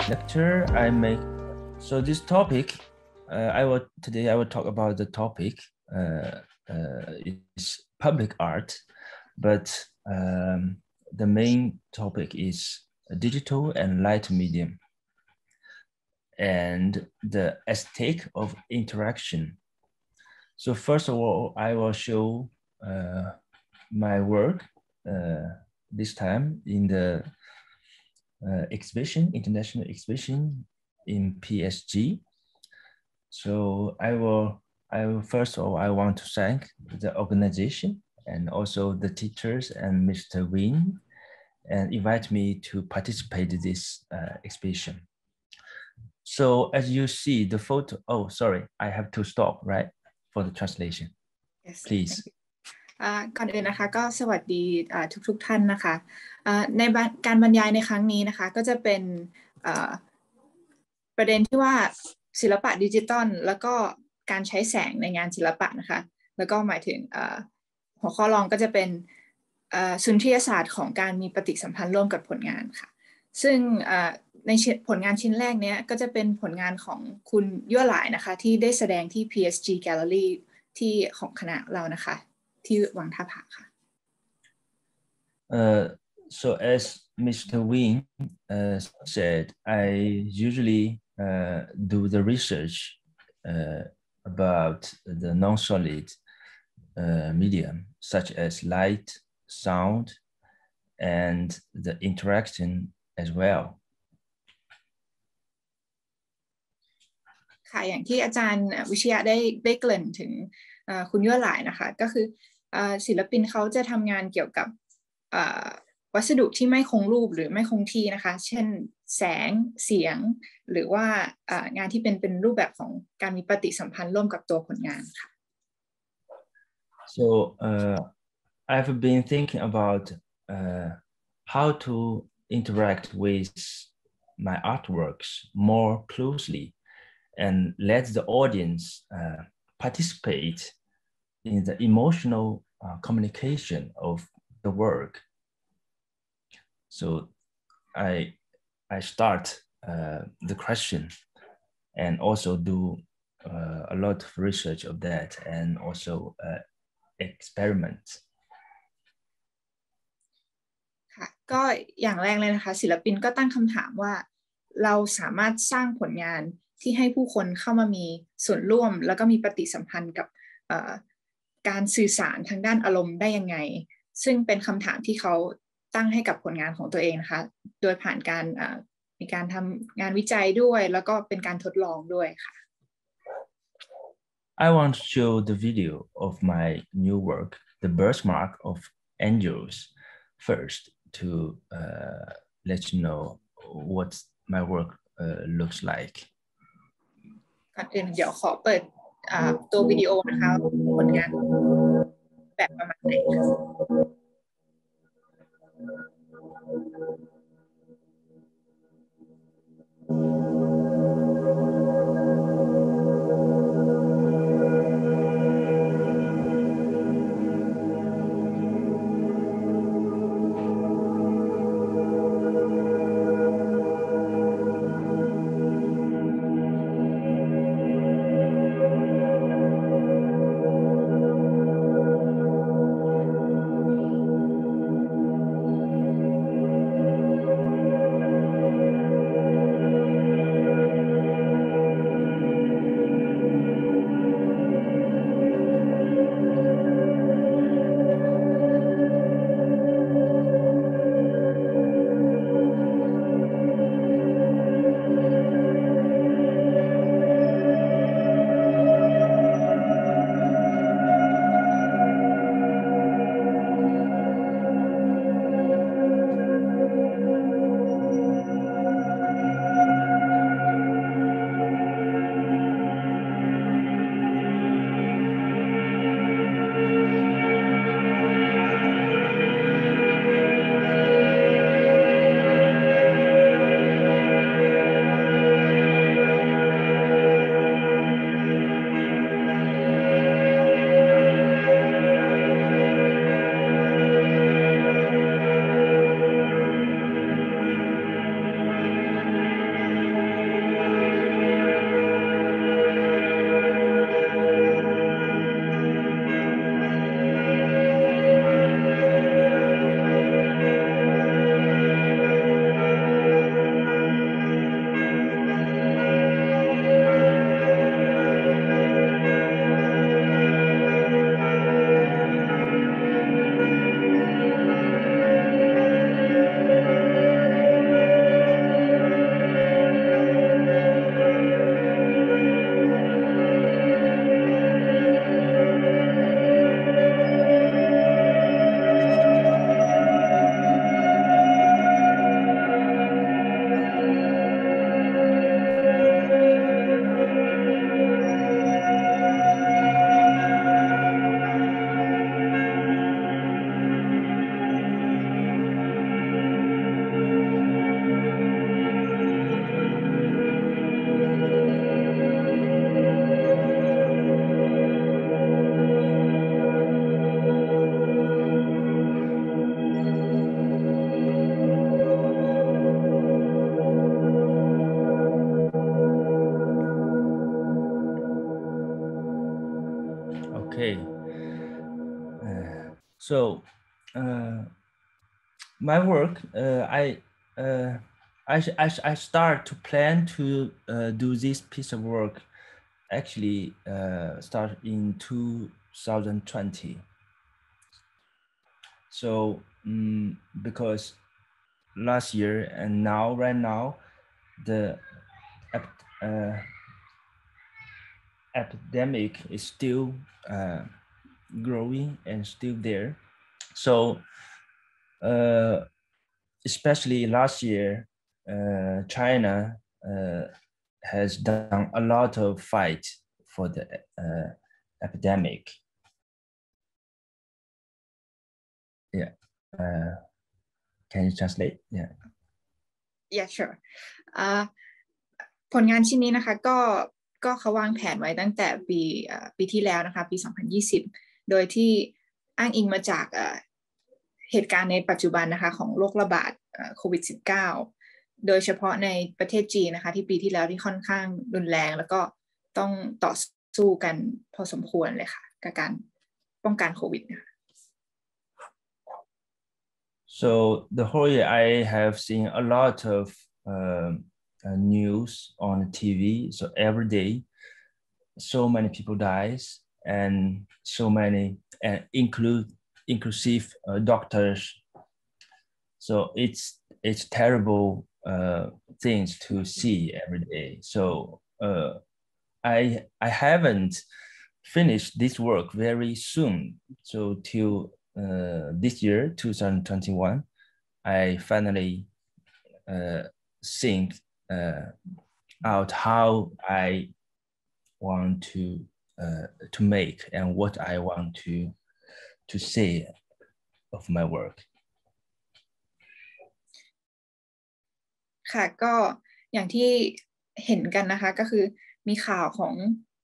lecture I make. So this topic, today I will talk about the topic. Is public art, but the main topic is digital and light medium, and the aesthetic of interaction. So first of all, I will show my work this time in the exhibition, international exhibition in PSG. So I will first of all, I want to thank the organization and also the teachers and Mr. Win, and invite me to participate in this exhibition. So as you see the photo, oh, sorry, I have to stop, right, for the translation. Yes, please. ก่อนอื่นนะคะก็สวัสดีทุกท่านนะคะในการบรรยายในครั้งนี้นะคะก็จะเป็นประเด็นที่ว่าศิลปะดิจิตอลแล้วก็การใช้แสงในงานศิลปะนะคะแล้วก็หมายถึงหัวข้อรองก็จะเป็นสุนทรียศาสตร์ของการมีปฏิสัมพันธ์ร่วมกับผลงานค่ะซึ่งในผลงานชิ้นแรกเนี้ยก็จะเป็นผลงานของคุณยั่วหลายนะคะที่ได้แสดงที่ PSG Gallery ที่ของคณะเรานะคะที่วังท่าผาค่ะ So as Mr. Wing said, I usually do the research about the non-solid medium such as light, sound, and the interaction as well. ค่ะอย่างที่อาจารย์วิชยะได้เกริ่นถึงคุณยั่วหลายนะคะก็คือศิลปินเขาจะทำงานเกี่ยวกับวัสดุที่ไม่คงรูปหรือไม่คงที่นะคะเช่นแสงเสียงหรือว่างานที่เป็นรูปแบบของการมีปฏิสัมพันธ์ร่วมกับตัวผลงานค่ะ So I've been thinking about how to interact with my artworks more closely and let the audience participate in the emotional communication of the work. So I start the question and also do a lot of research of that and also experiment. ค่ะก็อย่างแรกเลยนะคะศิลปินก็ตั้งคำถามว่าเราสามารถสร้างผลงานที่ให้ผู้คนเข้ามามีส่วนร่วมแล้วก็มีปฏิสัมพันธ์กับการสื่อสารทางด้านอารมณ์ได้ยังไงซึ่งเป็นคำถามที่เขาตั้งให้กับผลงานของตัวเองนะคะโดยผ่านการมีการทำงานวิจัยด้วยแล้วก็เป็นการทดลองด้วยค่ะ I want to show the video of my new work, The Birthmark of Angels, first to let you know what my work looks like. ก่อนอื่นเดี๋ยวขอเปิดตัววิดีโอนะคะผลงานแบบประมาณไหนค่ะ So So my work, I start to plan to do this piece of work actually start in 2020. So because last year and right now, the epidemic is still growing and still there. So especially last year, China has done a lot of fight for the epidemic. Yeah. Can you translate? Yeah. Yeah, sure. ผลงานชิ้นนี้นะคะก็เขาวางแผนไว้ตั้งแต่ปีที่แล้วนะคะปี 2020 โดยที่อ้างอิงมาจากเหตุการณ์ในปัจจุบันนะคะของโรคระบาดโควิด -19 โดยเฉพาะในประเทศจีนนะคะที่ปีที่แล้วที่ค่อนข้างรุนแรงแล้วก็ต้องต่อสู้กันพอสมควรเลยค่ะกับการป้องกันโควิดนะคะ So the whole year I have seen a lot of news on TV. So every day, so many people dies, and so many, and inclusive doctors. So it's terrible things to see every day. So I haven't finished this work very soon. So till this year, 2021, I finally think out how I want to make and what I want to say of my work. ค่ะก็อย่างที่เห็นกันนะคะก็คือมีข่าวของ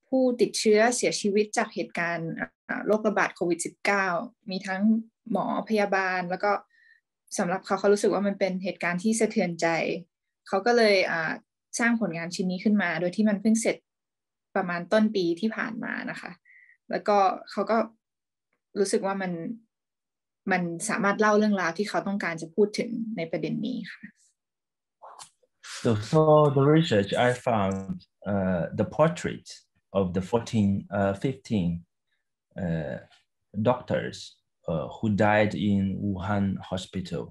ผู้ติดเชื้อเสียชีวิตจากเหตุการณ์โรคระบาดโควิด -19 มีทั้งหมอพยาบาลแล้วก็สำหรับเขารู้สึกว่ามันเป็นเหตุการณ์ที่สะเทือนใจเขาก็เลยสร้างผลงานชิ้นนี้ขึ้นมาโดยที่มันเพิ่งเสร็จประมาณต้นปีที่ผ่านมานะคะแล้วก็เขาก็รู้สึกว่ามันสามารถเล่าเรื่องราวที่เขาต้องการจะพูดถึงในประเด็นนี้ค่ะ So for the research, I found the portrait of the 15 doctors who died in Wuhan hospital.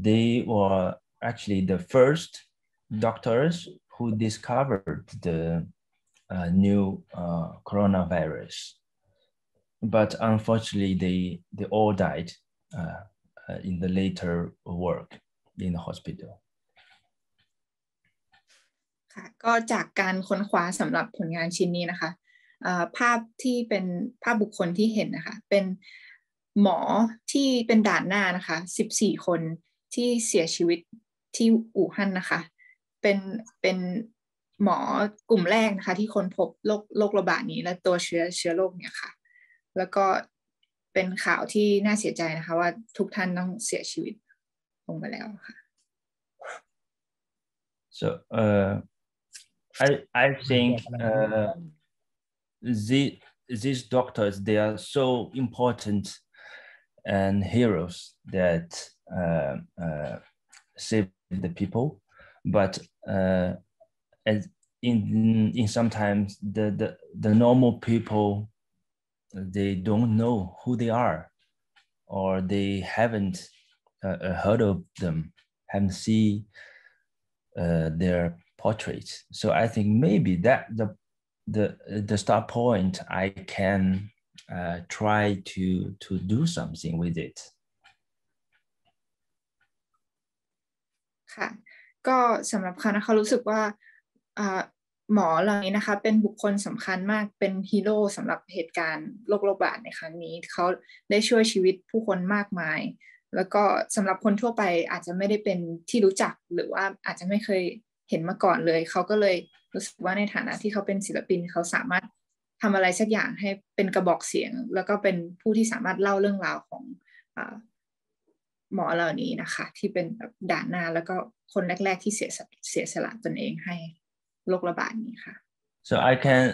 They were actually the first doctors who discovered the new coronavirus. But unfortunately, they all died in the later work in the hospital. ค่ะก็จากการค้นคว้าสำหรับผลงานชิ้นนี้นะคะภาพที่เป็นภาพบุคคลที่เห็นนะคะเป็นหมอที่เป็นด่านหน้านะคะ14คนที่เสียชีวิตที่อู่ฮั่นนะคะเป็นหมอกลุ่มแรกนะคะที่ค้นพบโรคระบาดนี้และตัวเชื้อโรคเนี่ยค่ะแล้วก็เป็นข่าวที่น่าเสียใจนะคะว่าทุกท่านต้องเสียชีวิตลงไปแล้วค่ะ So I think these doctors, they are so important and heroes that save the people, but as in sometimes the normal people, they don't know who they are, or they haven't heard of them, haven't seen their portraits. So I think maybe that the start point, I can try to do something with it. ค่ะก็สำหรับเขานะคะรู้สึกว่าหมอเหล่านี้นะคะเป็นบุคคลสำคัญมากเป็นฮีโร่สำหรับเหตุการณ์โรคระบาดในครั้งนี้เขาได้ช่วยชีวิตผู้คนมากมายแล้วก็สำหรับคนทั่วไปอาจจะไม่ได้เป็นที่รู้จักหรือว่าอาจจะไม่เคยเห็นมาก่อนเลยเขาก็เลยรู้สึกว่าในฐานะที่เขาเป็นศิลปินเขาสามารถทำอะไรสักอย่างให้เป็นกระบอกเสียงแล้วก็เป็นผู้ที่สามารถเล่าเรื่องราวของหมอเหล่านี้นะคะที่เป็นแบบด่านหน้าแล้วก็คนแรกๆที่เสียสละตนเองให้โรคระบาดนี้ค่ะ So I can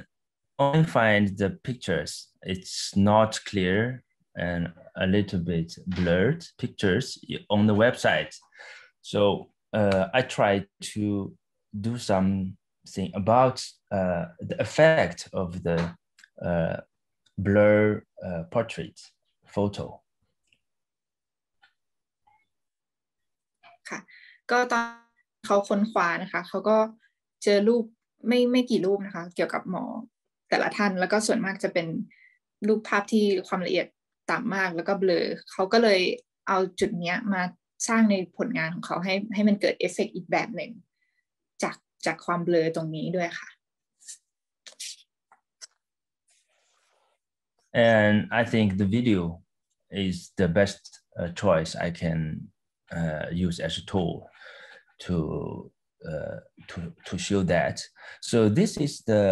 only find the pictures. It's not clear and a little bit blurred pictures on the website. So I tried to do something about the effect of the blur portrait photo. ค่ะก็ตอนเขาค้นคว้านะคะเขาก็เจอรูปไม่กี่รูปนะคะเกี่ยวกับหมอแต่ละท่านแล้วก็ส่วนมากจะเป็นรูปภาพที่ความละเอียดต่ำมากแล้วก็เบลอเขาก็เลยเอาจุดนี้มาสร้างในผลงานของเขาให้มันเกิดเอฟเฟกต์อีกแบบหนึ่งจากความเบลอตรงนี้ด้วยค่ะ And I think the video is the best choice I can use as a tool to show that. So this is the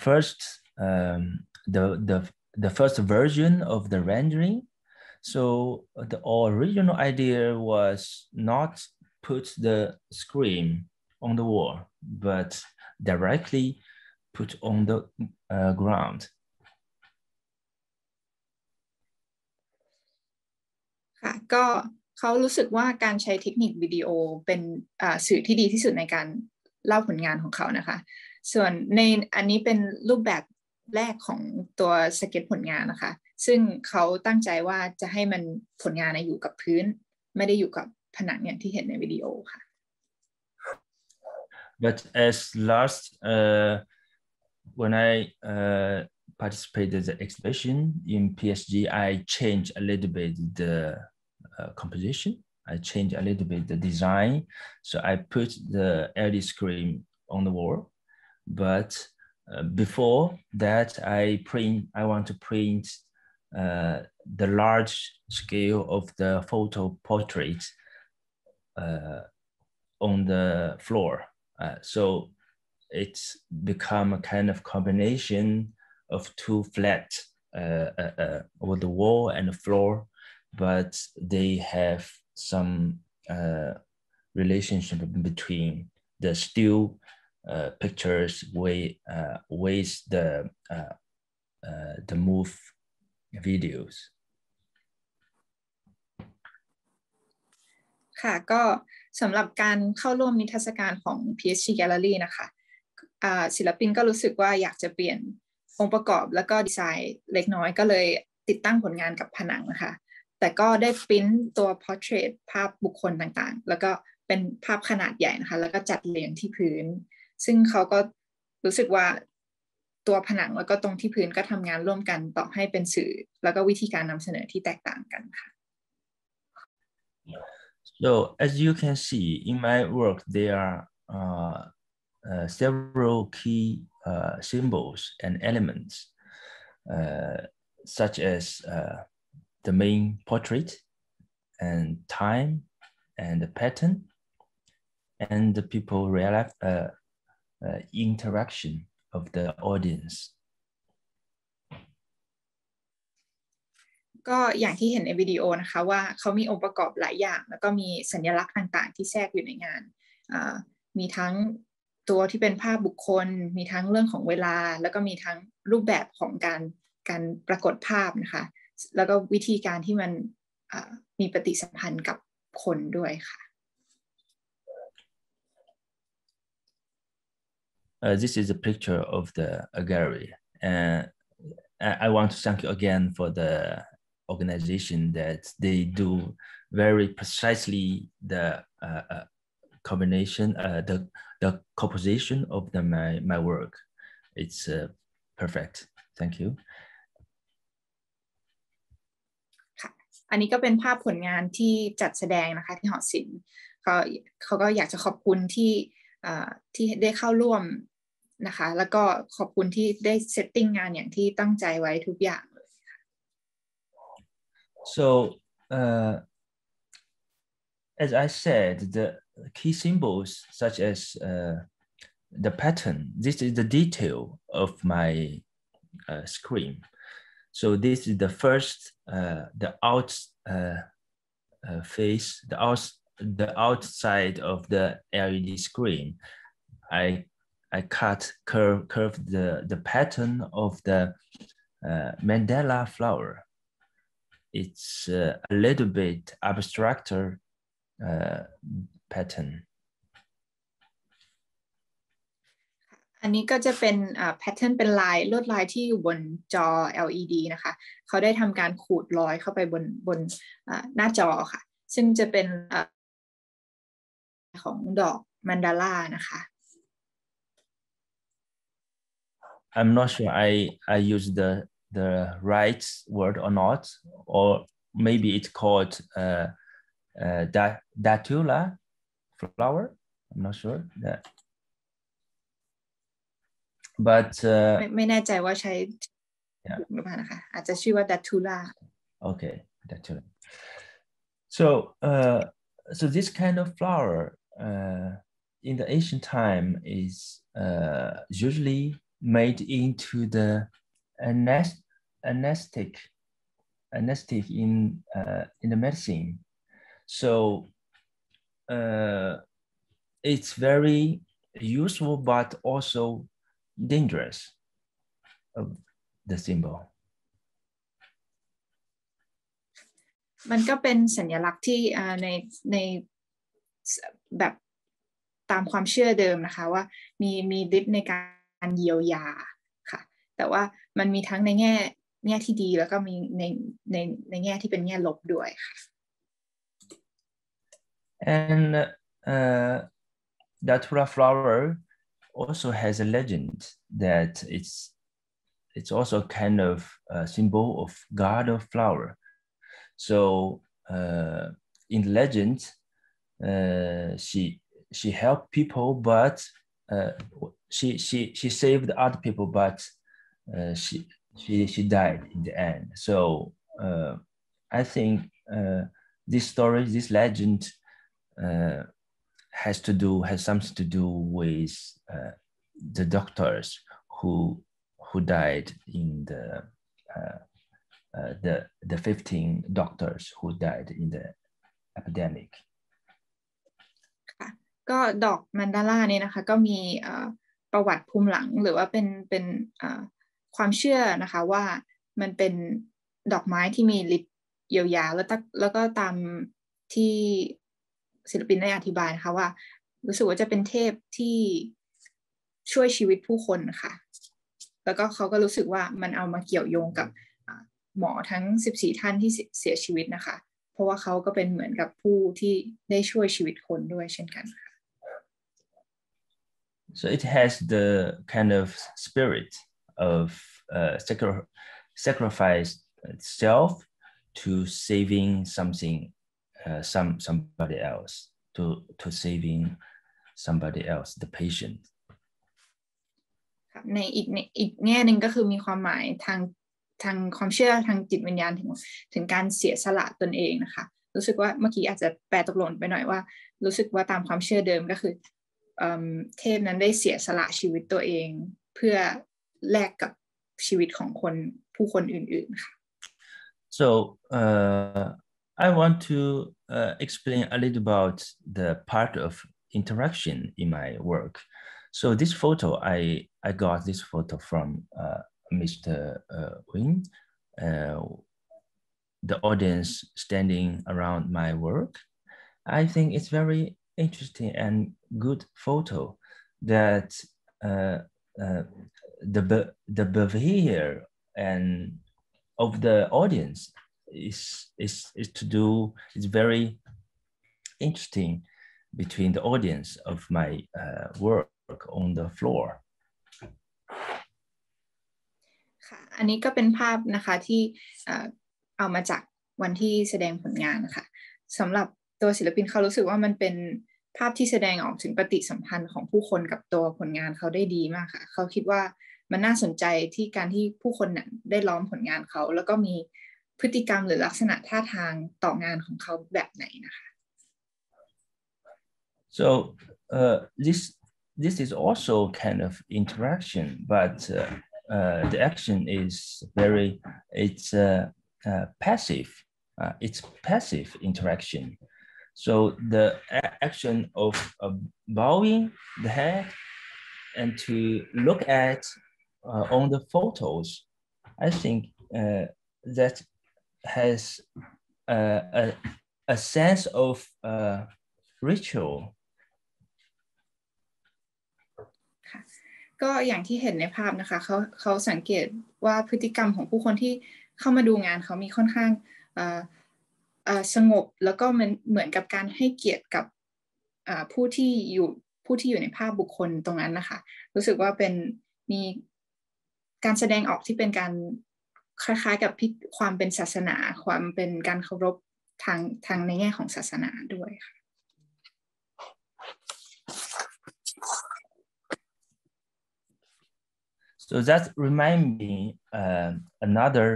first the first version of the rendering. So the original idea was not put the screen on the wall, but directly put on the ground. ค่ะก็เขารู้สึกว่าการใช้เทคนิควิดีโอเป็นสื่อที่ดีที่สุดในการเล่าผลงานของเขานะคะส่วนในอันนี้เป็นรูปแบบแรกของตัวสเก็ตผลงานนะคะซึ่งเขาตั้งใจว่าจะให้มันผลงานอยู่กับพื้นไม่ได้อยู่กับผนังอย่างที่เห็นในวิดีโอค่ะ But as last when I participated in the exhibition in PSG, I changed a little bit the composition. I changed a little bit the design. So I put the LED screen on the wall. But before that, I want to print the large scale of the photo portrait on the floor. So it's become a kind of combination of two flat over the wall and the floor, but they have some relationship between the still pictures with the move videos. ค่ะก็สำหรับการเข้าร่วมนิทรรศการของ PSG Gallery นะคะศิลปินก็รู้สึกว่าอยากจะเปลี่ยนองค์ประกอบแล้วก็ดีไซน์เล็กน้อยก็เลยติดตั้งผลงานกับผนังนะคะแต่ก็ได้ปริ้นตัว portrait ภาพบุคคลต่างๆแล้วก็เป็นภาพขนาดใหญ่นะคะแล้วก็จัดเรียงที่พื้นซึ่งเขาก็รู้สึกว่าตัวผนังแล้วก็ตรงที่พื้นก็ทำงานร่วมกันต่อให้เป็นสื่อแล้วก็วิธีการนำเสนอที่แตกต่างกันค่ะ So as you can see in my work, there are several key symbols and elements, such as the main portrait and time and the pattern and the people interaction of the audience. ก็อย่างที่เห็นในวิดีโอนะคะว่าเขามีองค์ประกอบหลายอย่างแล้วก็มีสัญลักษณ์ต่างๆที่แทรกอยู่ในงานมีทั้งตัวที่เป็นภาพบุคคลมีทั้งเรื่องของเวลาแล้วก็มีทั้งรูปแบบของการปรากฏภาพนะคะแล้วก็วิธีการที่มันมีปฏิสัมพันธ์กับคนด้วยค่ะ This is a picture of the gallery, and I want to thank you again for the organization that they do very precisely the combination, the composition of my work. It's perfect. Thank you. ค่ะอันนี้ก็เป็นภาพผลงานที่จัดแสดงนะคะที่หอศิลป์เขาก็อยากจะขอบคุณที่ได้เข้าร่วมนะคะแล้วก็ขอบคุณที่ได้เซตติ้งงานอย่างที่ตั้งใจไว้ทุกอย่างเลยค่ะ So as I said, the key symbols such as the pattern, this is the detail of my screen. So this is the first, the out face, the outside of the LED screen. I curved the pattern of the Mandala flower. It's a little bit abstracter pattern. อันนี้ก็จะเป็นแพทเทิร์นเป็นลายลวดลายที่อยู่บนจอ LED นะคะเขาได้ทำการขูดรอยเข้าไปบนหน้าจอค่ะซึ่งจะเป็นของดอกมันดาล่านะคะ I'm not sure I use the right word or not, or maybe it's called Datula flower. I'm not sure that. But ไม่แน่ใจว่าใช้ถูกหรือเปล่านะคะอาจจะชื่อว่า Datula. Okay, Datula. So this kind of flower in the ancient time is usually made into the anesthetic in the medicine. So it's very useful but also dangerous of the symbol. มันก็เป็นสัญลักษณ์ที่ในแบบตามความเชื่อเดิมนะคะว่ามีฤทธิ์ในการเยียวยาค่ะแต่ว่ามันมีทั้งในแง่ที่ดีแล้วก็มีในแง่ที่เป็นแง่ลบด้วยค่ะ And Datura flower also has a legend that it's also kind of a symbol of god of flower. So in the legend, she helped people, but she saved other people, but she died in the end. So I think this story, this legend, has something to do with the doctors who died in the 15 doctors who died in the epidemic. ค่ะก็ดอกมันดาล่าเนี่ยนะคะก็มีประวัติภูมิหลังหรือว่าเป็นความเชื่อนะคะว่ามันเป็นดอกไม้ที่มีฤทธิ์เยียวยาแล้วก็ตามที่ศิลปินได้อธิบายนะคะว่ารู้สึกว่าจะเป็นเทพที่ช่วยชีวิตผู้คนค่ะแล้วก็เขาก็รู้สึกว่ามันเอามาเกี่ยวโยงกับหมอทั้ง14ท่านที่เสียชีวิตนะคะเพราะว่าเขาก็เป็นเหมือนกับผู้ที่ได้ช่วยชีวิตคนด้วยเช่นกันค่ะ So it has the kind of spirit of sacrifice itself to saving something, somebody else, to saving somebody else, the patient. ในอีกแง่หนึ่งก็คือมีความหมายทางความเชื่อทางจิตวิญญาณถึงการเสียสละตนเองนะคะรู้สึกว่าเมื่อกี้อาจจะแปลตกหล่นไปหน่อยว่ารู้สึกว่าตามความเชื่อเดิมก็คือเทพนั้นได้เสียสละชีวิตตัวเองเพื่อแลกกับชีวิตของผู้คนอื่นๆค่ะ So I want to explain a little about the part of interaction in my work. So this photo, I got this photo from Mr. Wing, the audience standing around my work. I think it's very interesting and good photo that the behavior and of the audience is very interesting between the audience of my work on the floor. ค่ะอันนี้ก็เป็นภาพนะคะที่เอามาจากวันที่แสดงผลงานนะคะสำหรับตัวศิลปินเขารู้สึกว่ามันเป็นภาพที่แสดงออกถึงปฏิสัมพันธ์ของผู้คนกับตัวผลงานเขาได้ดีมากค่ะเขาคิดว่ามันน่าสนใจที่การที่ผู้คนนั้นได้ล้อมผลงานเขาแล้วก็มีพฤติกรรมหรือลักษณะท่าทางต่องานของเขาแบบไหนนะคะ So this is also kind of interaction, but the action is it's passive. It's passive interaction. So the action of bowing the head and to look at on the photos I think that has a sense of ritual. ก็อย่างที่เห็นในภาพนะคะเขาสังเกตว่าพฤติกรรมของผู้คนที่เข้ามาดูงานเขามีค่อนข้างสงบแล้วก็มันเหมือนกับการให้เกียรติกับผู้ที่อยู่ในภาพบุคคลตรงนั้นนะคะรู้สึกว่ามีการแสดงออกที่เป็นการคล้ายๆกับความเป็นศาสนาความเป็นการเคารพทางในแง่ของศาสนาด้วยค่ะ So that reminds me another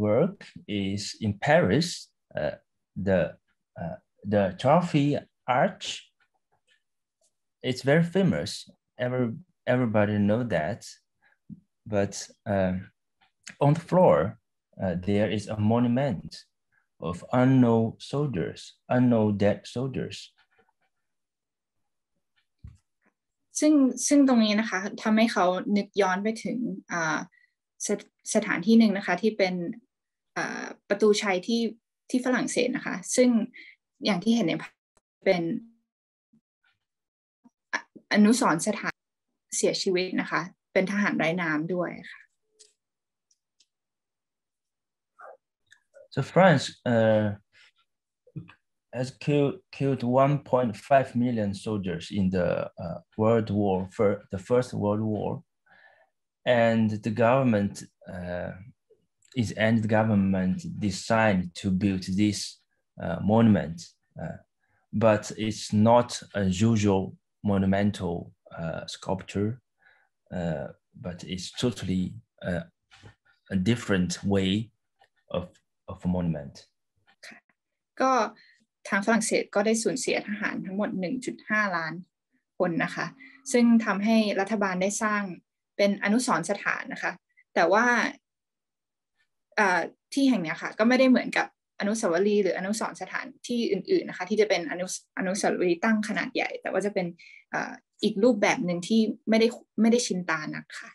work is in Paris, the trophy arch. It's very famous. Everybody know that, but on the floor there is a monument of unknown soldiers, unknown dead soldiers. ซึ่งตรงนี้นะคะทำให้เขานึกย้อนไปถึงสถานที่หนึ่งนะคะที่เป็นประตูชัยที่ฝรั่งเศสนะคะซึ่งอย่างที่เห็นในภาพเป็นอนุสรณ์สถานเสียชีวิตนะคะเป็นทหารไร้นามด้วยค่ะ So France has killed 1.5 million soldiers in the the First World War, and the government decided to build this monument, but it's not a usual monumental sculpture, but it's totally a different way of a monument. ก็ทางฝรั่งเศสก็ได้สูญเสียทหารทั้งหมด 1.5 ล้านคนนะคะซึ่งทำให้รัฐบาลได้สร้างเป็นอนุสรณ์สถานนะคะแต่ว่าที่แห่งนี้ค่ะก็ไม่ได้เหมือนกับอนุสาวรีย์หรืออนุสรณ์สถานที่อื่นๆนะคะที่จะเป็นอนุสาวรีย์ตั้งขนาดใหญ่แต่ว่าจะเป็นอีกรูปแบบหนึ่งที่ไม่ได้ชินตานักค่ะ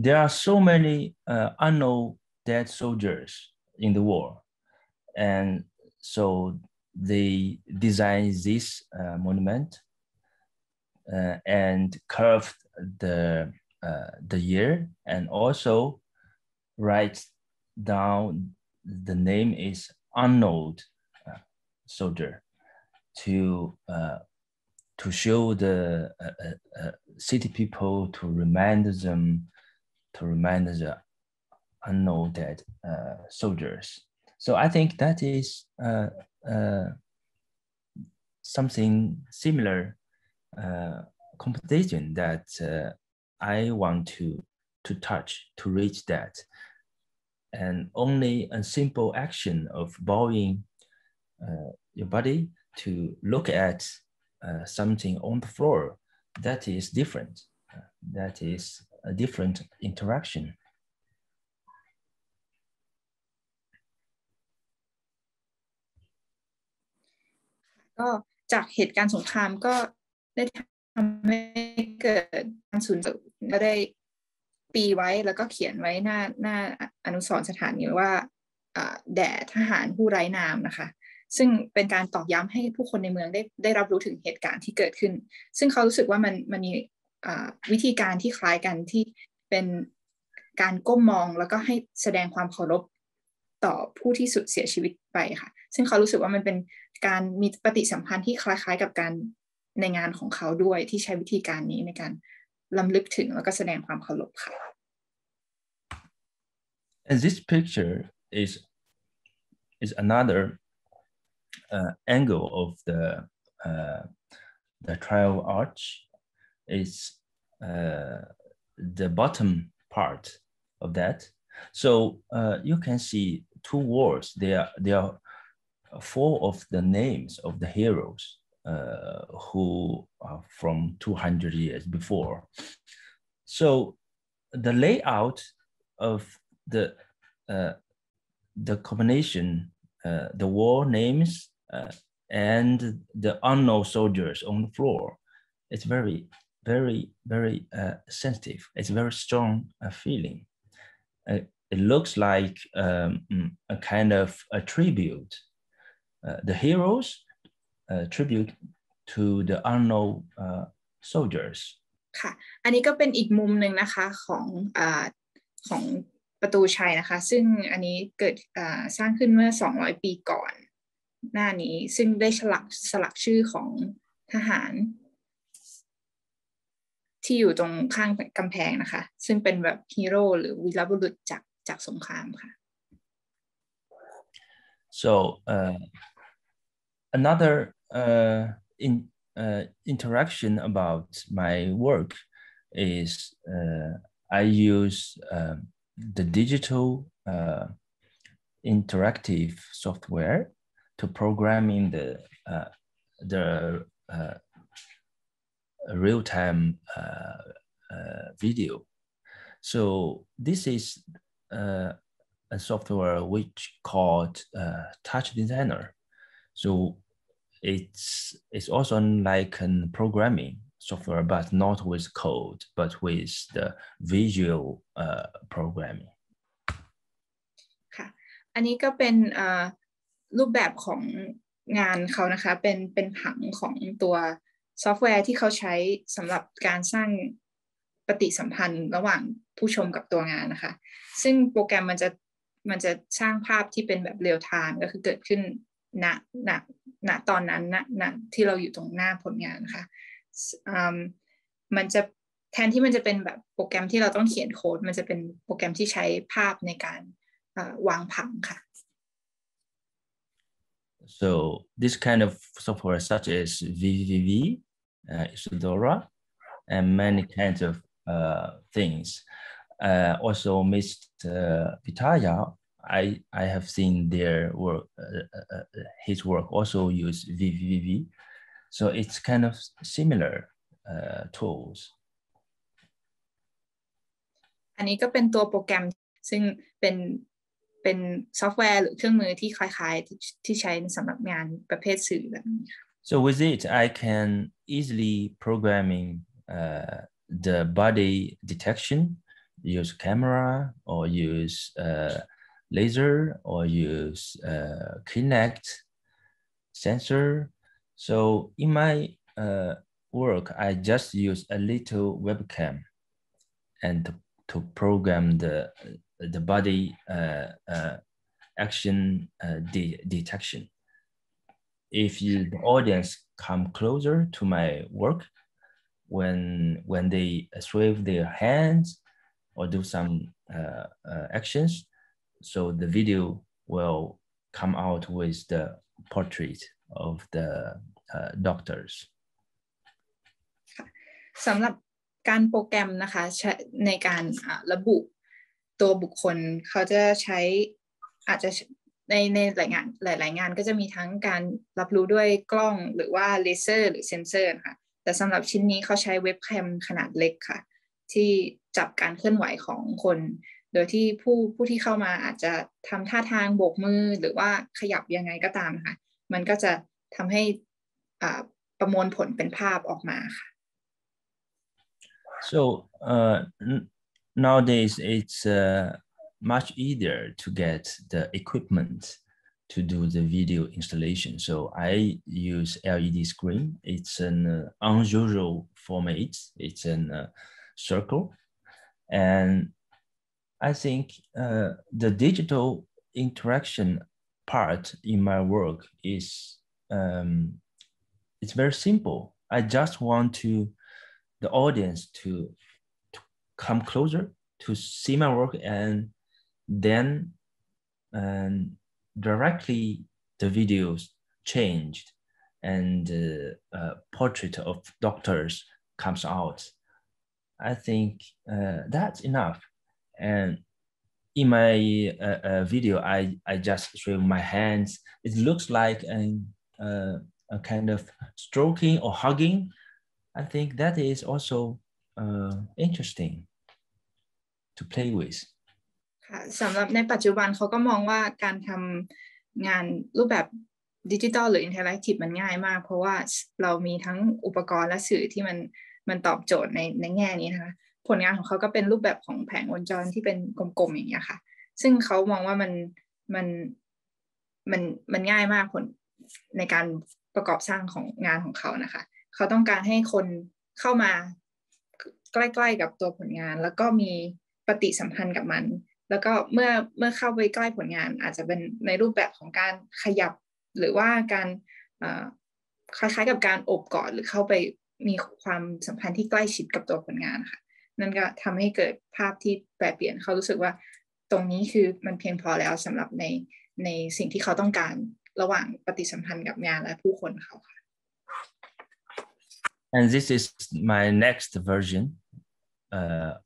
There are so many unknown dead soldiers in the war, and so they designed this monument and curved the year, and also write down the name is unknown soldier to show the city people, to remind the unknown dead soldiers. So I think that is something similar competition that I want to touch, to reach that. And only a simple action of bowing your body to look at something on the floor, that is different. That is a different interaction. ก็จากเหตุการณ์สงครามก็ได้ทำให้เกิดการสูญเสียก็ได้ปีไว้แล้วก็เขียนไว้หน้าอนุสรณ์สถานนี้ว่าแด่ทหารผู้ไร้นามนะคะซึ่งเป็นการตอกย้ำให้ผู้คนในเมืองได้รับรู้ถึงเหตุการณ์ที่เกิดขึ้นซึ่งเขารู้สึกว่ามันมีวิธีการที่คล้ายกันที่เป็นการก้มมองแล้วก็ให้แสดงความเคารพต่อผู้ที่เสียชีวิตไปค่ะซึ่งเขารู้สึกว่ามันเป็นการมีปฏิสัมพันธ์ที่คล้ายๆกับการในงานของเขาด้วยที่ใช้วิธีการนี้ในการรำลึกถึงแล้วก็แสดงความเคารพค่ะ And this picture is another angle of the trial arch. It's the bottom part of that. So you can see two walls. They are full of the names of the heroes who are from 200 years before. So the layout of the combination, the war names and the unknown soldiers on the floor, it's very very sensitive. It's a very strong feeling. It looks like a kind of a tribute. The heroes tribute to the unknown soldiers. ค่ะอันนี้ก็เป็นอีกมุมหนึ่งนะคะของประตูชัยนะคะซึ่งอันนี้เกิดสร้างขึ้นเมื่อ200ปีก่อนหน้านี้ซึ่งได้สลักชื่อของทหารที่อยู่ตรงข้างกำแพงนะคะซึ่งเป็นแบบฮีโร่หรือวีรบุรุษจากสงครามค่ะ So another interaction about my work is I use the digital interactive software to programming the real-time video. So this is a software which called Touch Designer. So it's also like a programming software, but not with code, but with the visual programming. ค่ะอันนี้ก็เป็นรูปแบบของงานเขานะคะเป็นผังของตัวซอฟต์แวร์ที่เขาใช้สำหรับการสร้างปฏิสัมพันธ์ระหว่างผู้ชมกับตัวงานนะคะซึ่งโปรแกรมมันจะสร้างภาพที่เป็นแบบเรียลไทม์ก็คือเกิดขึ้นณตอนนั้นณที่เราอยู่ตรงหน้าผลงานนะคะมันจะแทนที่มันจะเป็นแบบโปรแกรมที่เราต้องเขียนโค้ดมันจะเป็นโปรแกรมที่ใช้ภาพในการวางผังค่ะ So this kind of software such as VVV, Isadora, and many kinds of things. Also Mr. Vitaya, I have seen their work, his work also use VVV. So it's kind of similar tools. อันนี้ก็เป็นตัวโปรแกรมซึ่งเป็นซอฟต์แวร์หรือเครื่องมือที่คล้ายๆที่ใช้สำหรับงานประเภทสื่อแบบนี้ค่ะ So with it, I can easily programming the body detection, use camera or use laser or use Kinect sensor. So in my work, I just use a little webcam and to program the body action detection. If the audience come closer to my work, when they swave their hands or do some actions, so the video will come out with the portrait of the doctors. สำหรับการโปรแกรมนะคะในการระบุตัวบุคคลเขาจะใช้อาจจะในหลายงานก็จะมีทั้งการรับรู้ด้วยกล้องหรือว่าเลเซอร์หรือเซ็นเซอร์นะคะแต่สำหรับชิ้นนี้เขาใช้เว็บแคมขนาดเล็กค่ะที่จับการเคลื่อนไหวของคนโดยที่ผู้ที่เข้ามาอาจจะทำท่าทางโบกมือหรือว่าขยับยังไงก็ตามค่ะมันก็จะทำให้ประมวลผลเป็นภาพออกมาค่ะ So nowadays it's much easier to get the equipment to do the video installation. So I use LED screen. It's an unusual format. It's a circle. And I think the digital interaction part in my work is it's very simple. I just want the audience to come closer to see my work, and then directly the videos changed and portrait of doctors comes out. I think that's enough. And in my video, I just show my hands. It looks like a kind of stroking or hugging. I think that is also interesting to play with. ค่ะสำหรับในปัจจุบันเขาก็มองว่าการทำงานรูปแบบดิจิทัลหรืออินเทอร์แอคทีฟมันง่ายมากเพราะว่าเรามีทั้งอุปกรณ์และสื่อที่มัน มันตอบโจทย์ในแง่นี้นะคะผลงานของเขาก็เป็นรูปแบบของแผงวงจรที่เป็นกลมๆอย่างเงี้ยค่ะซึ่งเขามองว่ามันง่ายมากผลในการประกอบสร้างของงานของเขานะคะเขาต้องการให้คนเข้ามาใกล้ๆกับตัวผลงานแล้วก็มีปฏิสัมพันธ์กับมันแล้วก็เมื่อเข้าไปใกล้ผลงานอาจจะเป็นในรูปแบบของการขยับหรือว่าการคล้ายๆกับการโอบกอดหรือเข้าไปมีความสัมพันธ์ที่ใกล้ชิดกับตัวผลงานค่ะนั่นก็ทำให้เกิดภาพที่แปรเปลี่ยนเขารู้สึกว่าตรงนี้คือมันเพียงพอแล้วสำหรับในสิ่งที่เขาต้องการระหว่างปฏิสัมพันธ์กับงานและผู้คนเขาค่ะ And this is my next version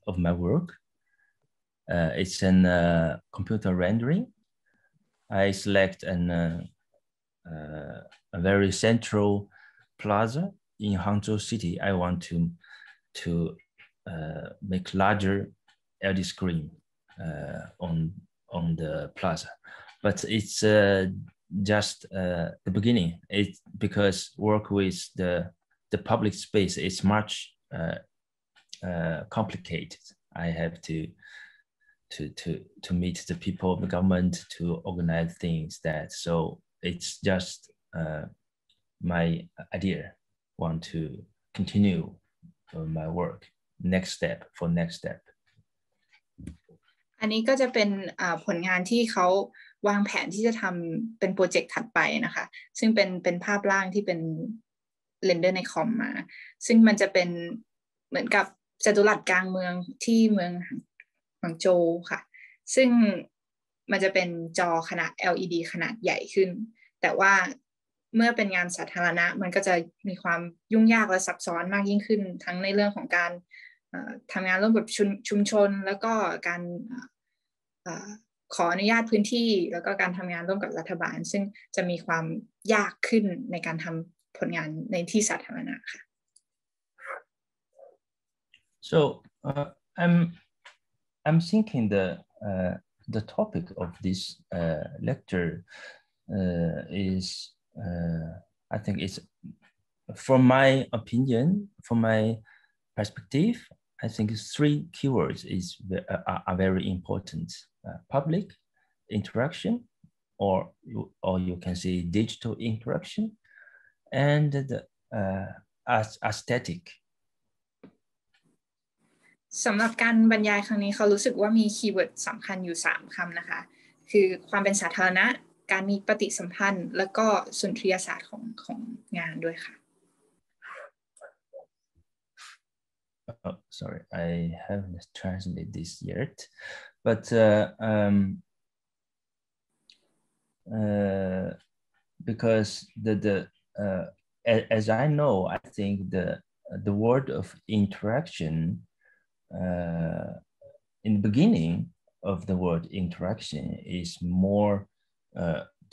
of my work. It's an computer rendering. I select a very central plaza in Hangzhou City. I want to make larger LED screen on the plaza, but it's just the beginning. It's because work with the public space is much complicated. I have to meet the people of the government to organize things that. So it's just my idea. Want to continue my work. Next step. อันนี้ก็จะเป็นผลงานที่เขาวางแผนที่จะทำเป็นโปรเจกต์ถัดไปนะคะซึ่งเป็นภาพร่างที่เป็นเรนเดอร์ในคอมมาซึ่งมันจะเป็นเหมือนกับจัตุรัสกลางเมืองที่เมืองหางโจวค่ะซึ่งมันจะเป็นจอขนาด LED ขนาดใหญ่ขึ้นแต่ว่าเมื่อเป็นงานสาธารณะมันก็จะมีความยุ่งยากและซับซ้อนมากยิ่งขึ้นทั้งในเรื่องของการทำงานร่วมกับชุมชนแล้วก็การขออนุญาตพื้นที่แล้วก็การทำงานร่วมกับรัฐบาลซึ่งจะมีความยากขึ้นในการทำผลงานในที่สาธารณะค่ะ So I'm thinking the topic of this lecture is I think it's from my opinion, from my perspective, I think 3 keywords are very important: public interaction, or you can say digital interaction, and the aesthetic. สำหรับการบรรยายครั้งนี้เขารู้สึกว่ามีคีย์เวิร์ดสำคัญอยู่3คำนะคะคือความเป็นสาธารณะการมีปฏิสัมพันธ์แล้วก็สุนทรียศาสตร์ของงานด้วยค่ะ Oh, sorry, I haven't translated this yet, but because as I know, I think the word of interaction in the beginning of the word interaction is more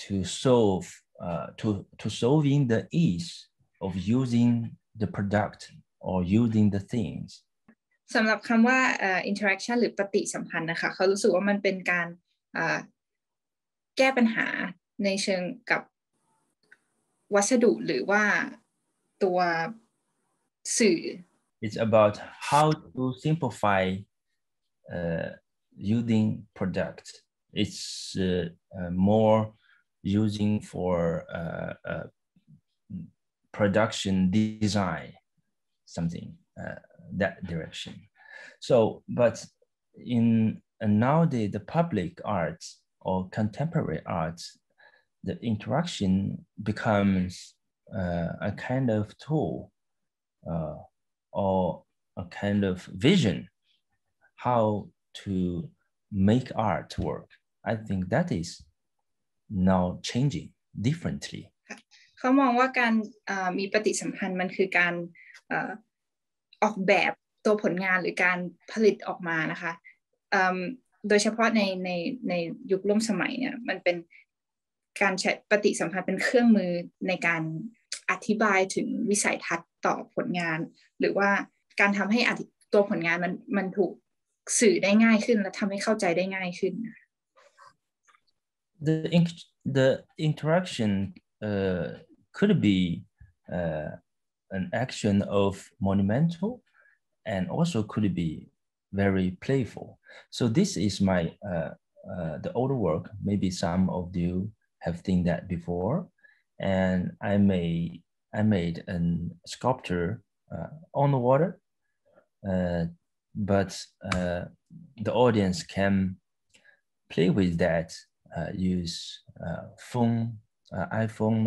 to solving the ease of using the product or using the things. สำหรับคำว่า interaction หรือปฏิสัมพันธ์นะคะเขารู้สึกว่ามันเป็นการแก้ปัญหาในเชิงกับวัสดุหรือว่าตัวสื่อ It's about how to simplify using product. It's more using for production design, something that direction. So, but in nowadays the public arts or contemporary arts, the interaction becomes a kind of tool or a kind of vision how to make art work. I think that is now changing differently. เขามองว่าการมีปฏิสัมพันธ์มันคือการออกแบบตัวผลงานหรือการผลิตออกมานะคะโดยเฉพาะในยุคร่วมสมัยเนี่ยมันเป็นการใช้ปฏิสัมพันธ์เป็นเครื่องมือในการอธิบายถึงวิสัยทัศน์ต่อผลงานหรือว่าการทำให้ตัวผลงานมันถูกสื่อได้ง่ายขึ้นและทำให้เข้าใจได้ง่ายขึ้น The interaction could be an action of monumental and also could be very playful. So this is my the older work. Maybe some of you have seen that before, and I made a sculpture on the water, but the audience can play with that, use phone, iPhone,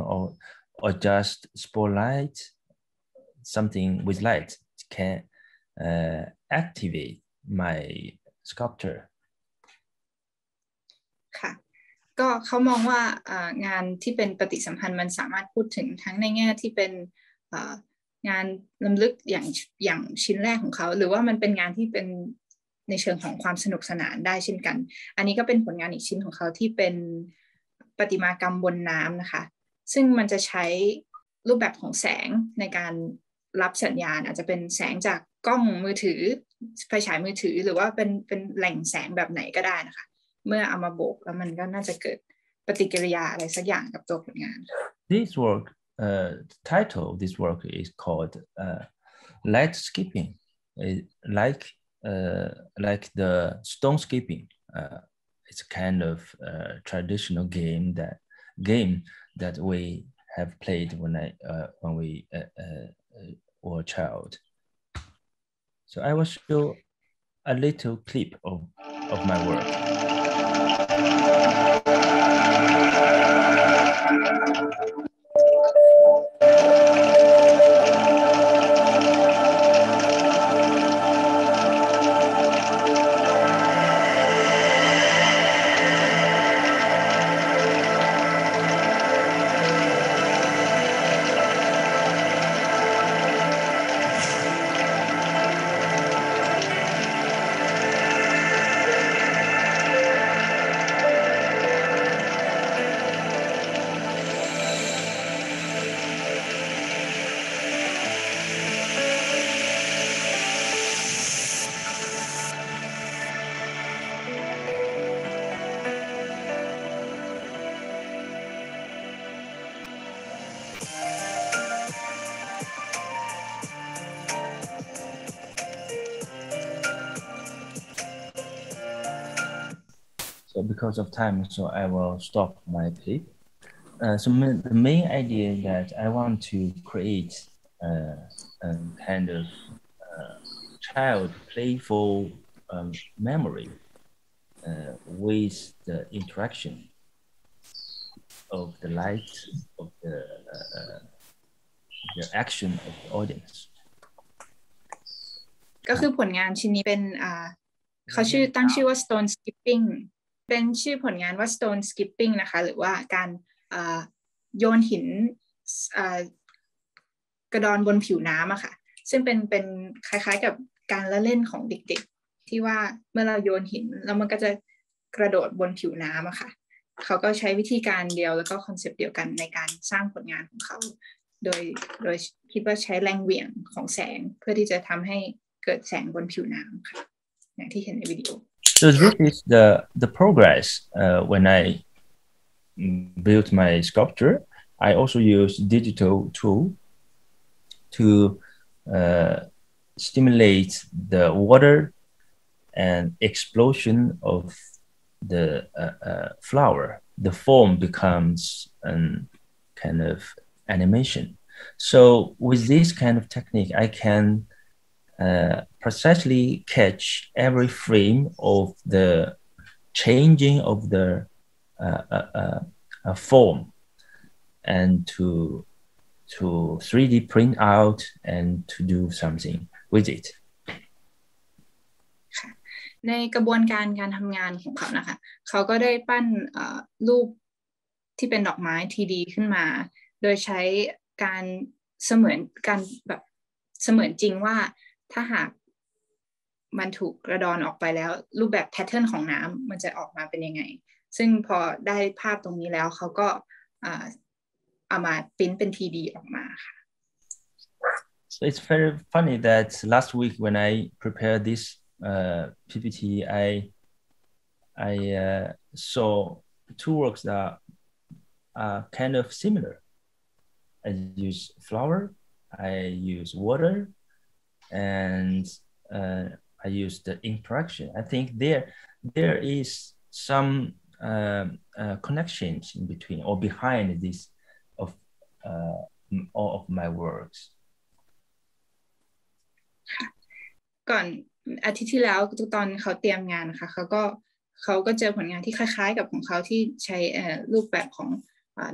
or just spotlight, something with light can activate my sculpture. ค่ะก็เขามองว่างานที่เป็นปฏิสัมพันธ์มันสามารถพูดถึงทั้งในแง่ที่เป็นงานรำลึกอย่างชิ้นแรกของเขาหรือว่ามันเป็นงานที่เป็นในเชิงของความสนุกสนานได้เช่นกันอันนี้ก็เป็นผลงานอีกชิ้นของเขาที่เป็นประติมากรรมบนน้ำนะคะซึ่งมันจะใช้รูปแบบของแสงในการรับสัญญาณอาจจะเป็นแสงจากกล้องมือถือไฟฉายมือถือหรือว่าเป็นแหล่งแสงแบบไหนก็ได้นะคะเมื่อเอามาโบกแล้วมันก็น่าจะเกิดปฏิกิริยาอะไรสักอย่างกับตัวผลงาน This work title of this work is called light skipping, like the stone skipping. It's a kind of traditional game that we have played when we were a child. So I will show a little clip of my work. So because of time, so I will stop my clip. So the main idea that I want to create a kind of child playful memory with the interaction of the light, of the action of the audience. ก็คือผลงานชิ้นนี้เป็นเขาตั้งชื่อว่า Stone Skipping เป็นชื่อผลงานว่า Stone Skipping นะคะหรือว่าการโยนหินกระดอนบนผิวน้ำอะค่ะซึ่งเป็นคล้ายๆกับการละเล่นของเด็กๆที่ว่าเมื่อเราโยนหินแล้วมันก็จะกระโดดบนผิวน้ำอะค่ะเขาก็ใช้วิธีการเดียวแล้วก็คอนเซปต์เดียวกันในการสร้างผลงานของเขาโดยคิดว่าใช้แรงเหวี่ยงของแสงเพื่อที่จะทำให้เกิดแสงบนผิวน้ำค่ะอย่างที่เห็นในวิดีโอ So this is the progress when I built my sculpture. I also use digital tool to stimulate the water and explosion of the flower. The form becomes a kind of animation. So with this kind of technique, I can precisely catch every frame of the changing of the form and to 3D print out and to do something with it. ในกระบวนการทำงานของเขานะคะเขาก็ได้ปั้นรูปที่เป็นดอกไม้ 3D ขึ้นมาโดยใช้การเสมือนจริงว่าถ้าหากมันถูกกระดอนออกไปแล้วรูปแบบแพทเทิร์นของน้ำมันจะออกมาเป็นยังไงซึ่งพอได้ภาพตรงนี้แล้วเขาก็เอามาพิมพ์เป็น 3D ออกมาค่ะ So it's very funny that last week when I prepared this PPT, I saw two works that are kind of similar. I use flower, I use water, and I use the interaction. I think there is some connections in between or behind this of all of my works. ก่อนอาทิตย์ที่แล้วตอนเขาเตรียมงานนะคะเขาก็เจอผลงานที่คล้ายๆกับของเขาที่ใช้รูปแบบของ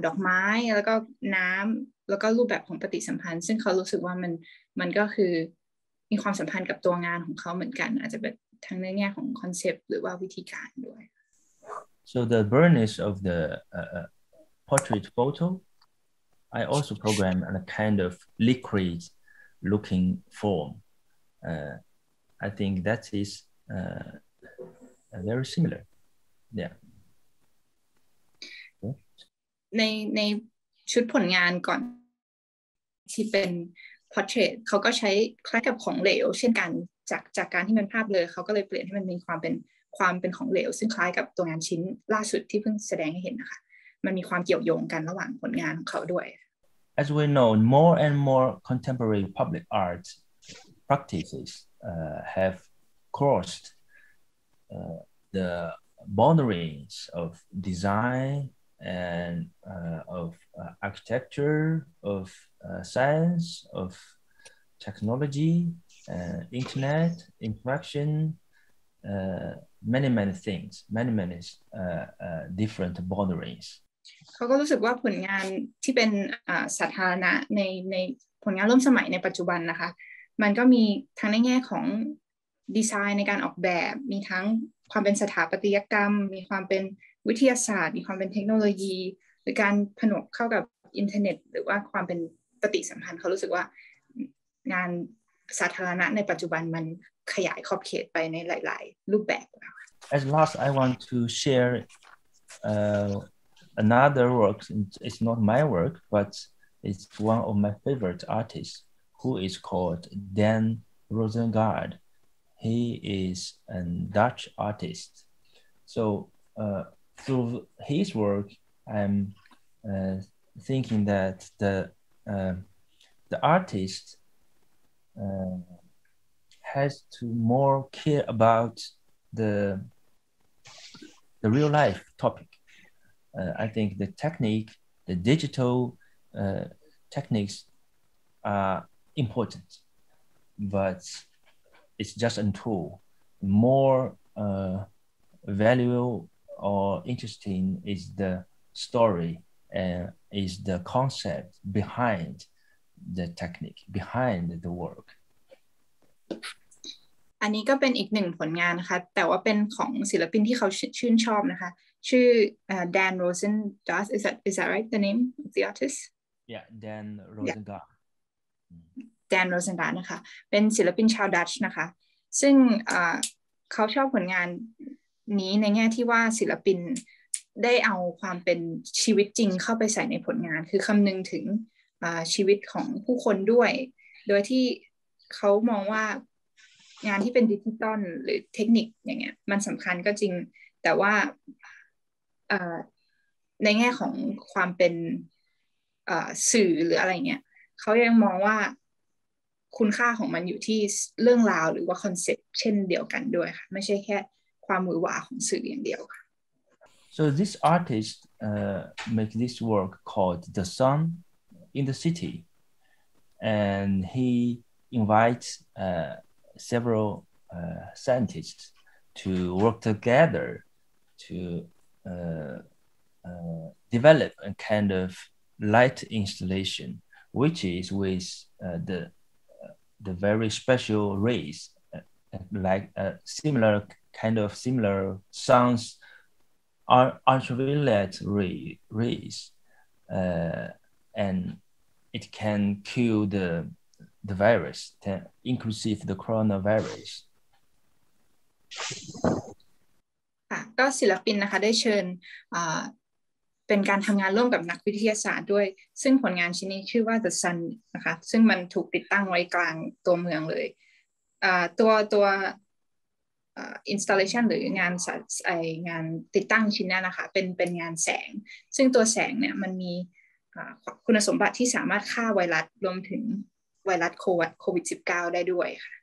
ดอกไม้แล้วก็น้ำแล้วก็รูปแบบของปฏิสัมพันธ์ซึ่งเขารู้สึกว่ามันก็คือมีความสัมพันธ์กับตัวงานของเขาเหมือนกันอาจจะเป็นทั้งในแง่ของคอนเซปต์หรือว่าวิธีการด้วย So the burnish of the portrait photo, I also program a kind of liquid looking form. I think that is very similar. Yeah. ในชุดผลงานก่อนที่เป็น portrait เขาก็ใช้คล้ายกับของเหลวเช่นกันจากการที่มันภาพเลยเขาก็เลยเปลี่ยนให้มันมีความเป็นของเหลวซึ่งคล้ายกับตัวงานชิ้นล่าสุดที่เพิ่งแสดงให้เห็นนะคะมันมีความเกี่ยวโยงกันระหว่างผลงานของเขาด้วย As we know, more and more contemporary public art practices have crossed the boundaries of design and of architecture, of science, of technology, internet, interaction, many things, many different boundaries. เขาก็รู้สึกว่าผลงานที่เป็นสาธารณะในผลงานร่วมสมัยในปัจจุบันนะคะมันก็มีทั้งในแง่ของดีไซน์ในการออกแบบมีทั้งความเป็นสถาปัตยกรรมมีความเป็นวิทยาศาสตร์มีความเป็นเทคโนโลยีหรือการผนวกเข้ากับอินเทอร์เน็ตหรือว่าความเป็นปฏิสัมพันธ์เขารู้สึกว่างานสาธารณะในปัจจุบันมันขยายขอบเขตไปในหลายๆรูปแบบแล้ว As last I want to share another work. It's not my work, but it's one of my favorite artists who is called Rosengard. He is a Dutch artist. So through his work, I'm thinking that the artist has to more care about the real life topic. I think the technique, the digital techniques are important, but it's just a tool. More valuable or interesting is the story and is the concept behind the technique, behind the work. อันนี้ก็เป็นอีกหนึ่งผลงานนะคะแต่ว่าเป็นของศิลปินที่เขาชื่นชอบนะคะชื่อDan Rosengard is that right the name of the artist Yeah Dan Rosengard Dan Rosengard นะคะเป็นศิลปินชาวดัตช์นะคะซึ่งเขาชอบผลงานนี้ในแง่ที่ว่าศิลปินได้เอาความเป็นชีวิตจริงเข้าไปใส่ในผลงานคือคำนึงถึงชีวิตของผู้คนด้วยโดยที่เขามองว่างานที่เป็นดิจิตอลหรือเทคนิคอย่างเงี้ยมันสำคัญก็จริงแต่ว่าในแง่ของความเป็นสื่อหรืออะไรเงี้ยเขายังมองว่าคุณค่าของมันอยู่ที่เรื่องราวหรือว่าคอนเซ็ปต์เช่นเดียวกันด้วยค่ะไม่ใช่แค่ความหวือหวาของสื่ออย่างเดียวค่ะ So this artist make this work called The Sun in the City and he invites several scientists to work together to develop a kind of light installation, which is with the very special rays, like similar sounds, ultraviolet rays, and it can kill the virus, inclusive the coronavirus. ค่ะก็ศิลปินนะคะได้เชิญเป็นการทำงานร่วมกับนักวิทยาศาสตร์ด้วยซึ่งผลงานชิ้นนี้ชื่อว่า The Sun นะคะซึ่งมันถูกติดตั้งไว้กลางตัวเมืองเลยตัวinstallation หรืองานติดตั้งชิ้นนั้นนะคะเป็นงานแสงซึ่งตัวแสงเนี่ยมันมีคุณสมบัติที่สามารถฆ่าไวรัสรวมถึงไวรัสโควิด -19 ได้ด้วยค่ะ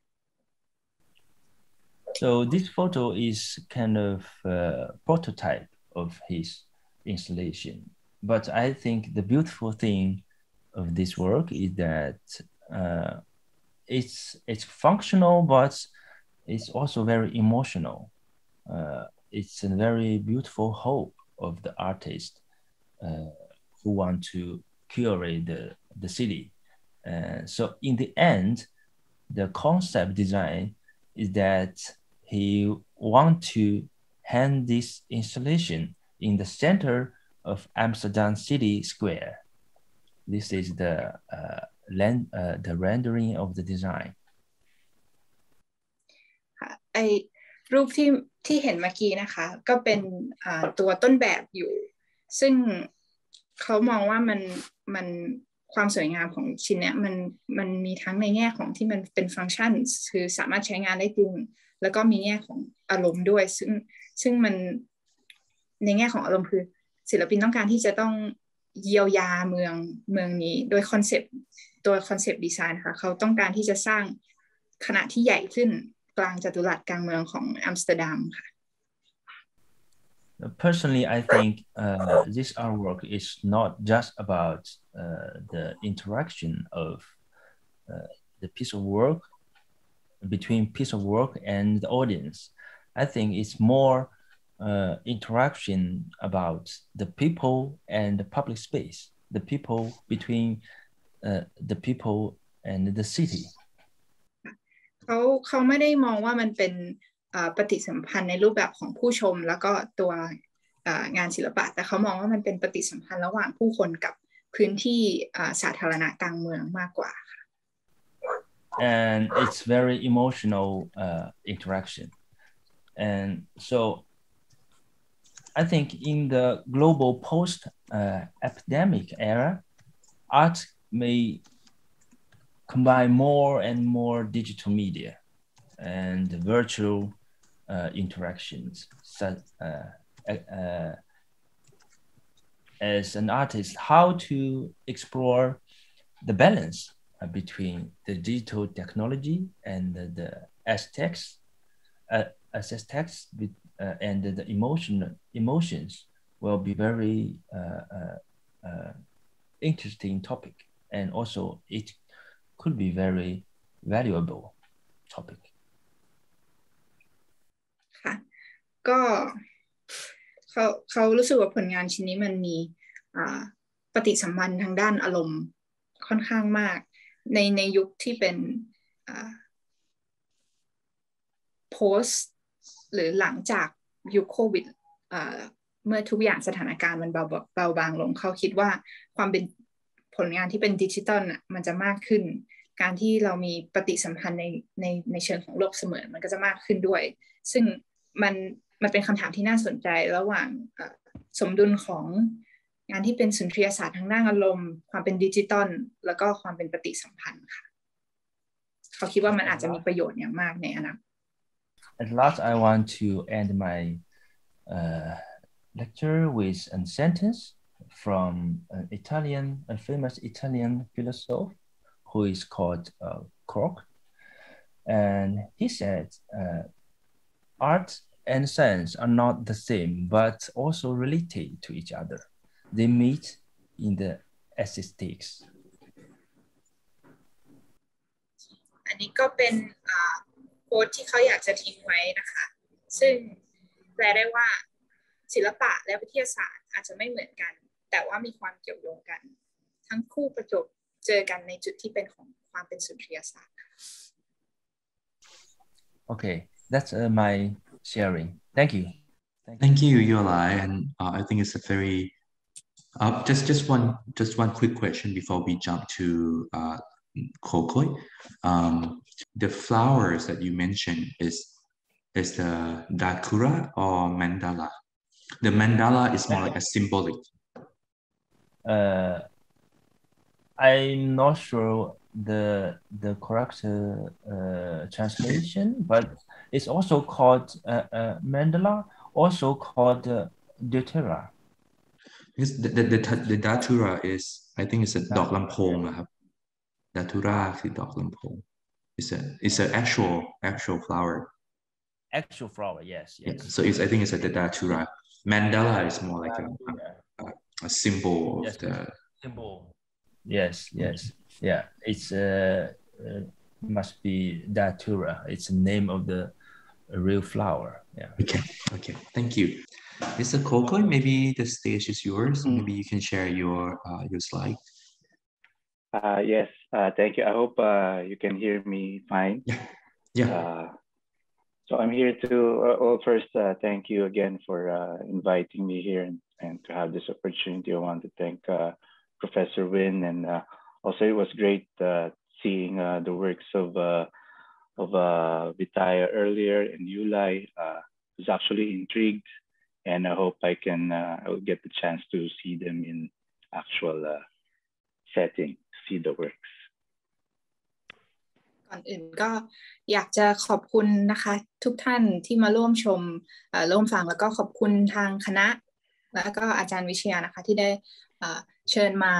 So this photo is kind of a prototype of his installation. But I think the beautiful thing of this work is that it's functional, but it's also very emotional. It's a very beautiful hope of the artist who want to curate the city. So in the end, the concept design is that he want to hang this installation in the center of Amsterdam City Square. This is the rendering of the design. ไอรูปที่เห็นเมื่อกี้นะคะก็เป็นตัวต้นแบบอยู่ซึ่งเขามองว่ามันความสวยงามของชิ้นเนี้ยมันมีทั้งในแง่ของที่มันเป็นฟังก์ชันคือสามารถใช้งานได้จริงแล้วก็มีแง่ของอารมณ์ด้วยซึ่งมันในแง่ของอารมณ์คือศิลปินต้องการที่จะต้องเยียวยาเมืองนี้โดยคอนเซปต์ดีไซน์ค่ะเขาต้องการที่จะสร้างขนาดที่ใหญ่ขึ้นกลางจัตุรัสกลางเมืองของอัมสเตอร์ดัมค่ะ Personally, I think this artwork is not just about the interaction of the piece of work between piece of work and the audience. I think it's more interaction about the people and the public space, the people between the people and the city. เขาไม่ได้มองว่ามันเป็นปฏิสัมพันธ์ในรูปแบบของผู้ชมแล้วก็ตัวงานศิลปะแต่เขามองว่ามันเป็นปฏิสัมพันธ์ระหว่างผู้คนกับพื้นที่สาธารณะกลางเมืองมากกว่าค่ะ And it's very emotional interaction. And so I think in the global post-epidemic era, art may combine more and more digital media and virtual interactions. As an artist, how to explore the balance between the digital technology and the aesthetics and the emotions will be very interesting topic, and also it could be very valuable topic. ค่ะก็เขารู้สึกว่าผลงานชิ้นนี้มันมีปฏิสัมพันธ์ทางด้านอารมณ์ค่อนข้างมากในยุคที่เป็นpost หรือหลังจากยุคโควิดเมื่อทุกอย่างสถานการณ์มันเบาบางลงเขาคิดว่าความเป็นผลงานที่เป็นดิจิตอลน่ะมันจะมากขึ้นการที่เรามีปฏิสัมพันธ์ในเชิงของโลกเสมือนมันก็จะมากขึ้นด้วยซึ่งมันเป็นคำถามที่น่าสนใจระหว่างสมดุลของงานที่เป็นสุนทรียศาสตร์ทางด้านอารมณ์ความเป็นดิจิตอลแล้วก็ความเป็นปฏิสัมพันธ์ค่ะเขาคิดว่ามันอาจจะมีประโยชน์อย่างมากในอนาคต At last, I want to end my lecture with a sentence from a famous Italian philosopher who is called Cork, and he said, "Art and science are not the same, but also related to each other. They meet in the aesthetics." อันนี้ก็เป็นโค้ดที่เขาอยากจะทิ้งไว้นะคะซึ่งแปลได้ว่าศิลปะและวิทยาศาสตร์อาจจะไม่เหมือนกันแต่ว่ามีความเกี่ยวโยงกันทั้งคู่ประจบเจอกันในจุดที่เป็นของความเป็นสุนทรียศาสตร์ Okay, that's my sharing. Thank you. Thank you, Yuelei, and I think it's a very just one quick question before we jump to Cocoy. The flowers that you mentioned is the Dakura or Mandala? The Mandala is more like a symbolic. I'm not sure the correct translation, but it's also called Mandala, also called Deutera. Because the Datura is, I think it's a dog lampong. Datura is dog lampong. It's an actual flower. actual flower. Yes. Yeah, so I think it's a datura. Mandala is more like a symbol of the symbol. Yes. Yeah, it's must be datura. It's the name of the real flower. Yeah. Okay. Thank you. Mr. Cocoy, maybe the stage is yours. Maybe you can share your slide. Yes. Thank you. I hope you can hear me fine. Yeah. So I'm here to first thank you again for inviting me here and to have this opportunity. I want to thank Professor Win, and also it was great seeing the works of Vitaya earlier and Yuelei. I was actually intrigued, and I hope I will get the chance to see them in actual setting, see the works. ก่อนอื่นก็อยากจะขอบคุณนะคะทุกท่านที่มาร่วมชมร่วมฟังแล้วก็ขอบคุณทางคณะแล้วก็อาจารย์วิชยานะคะที่ได้เชิญมา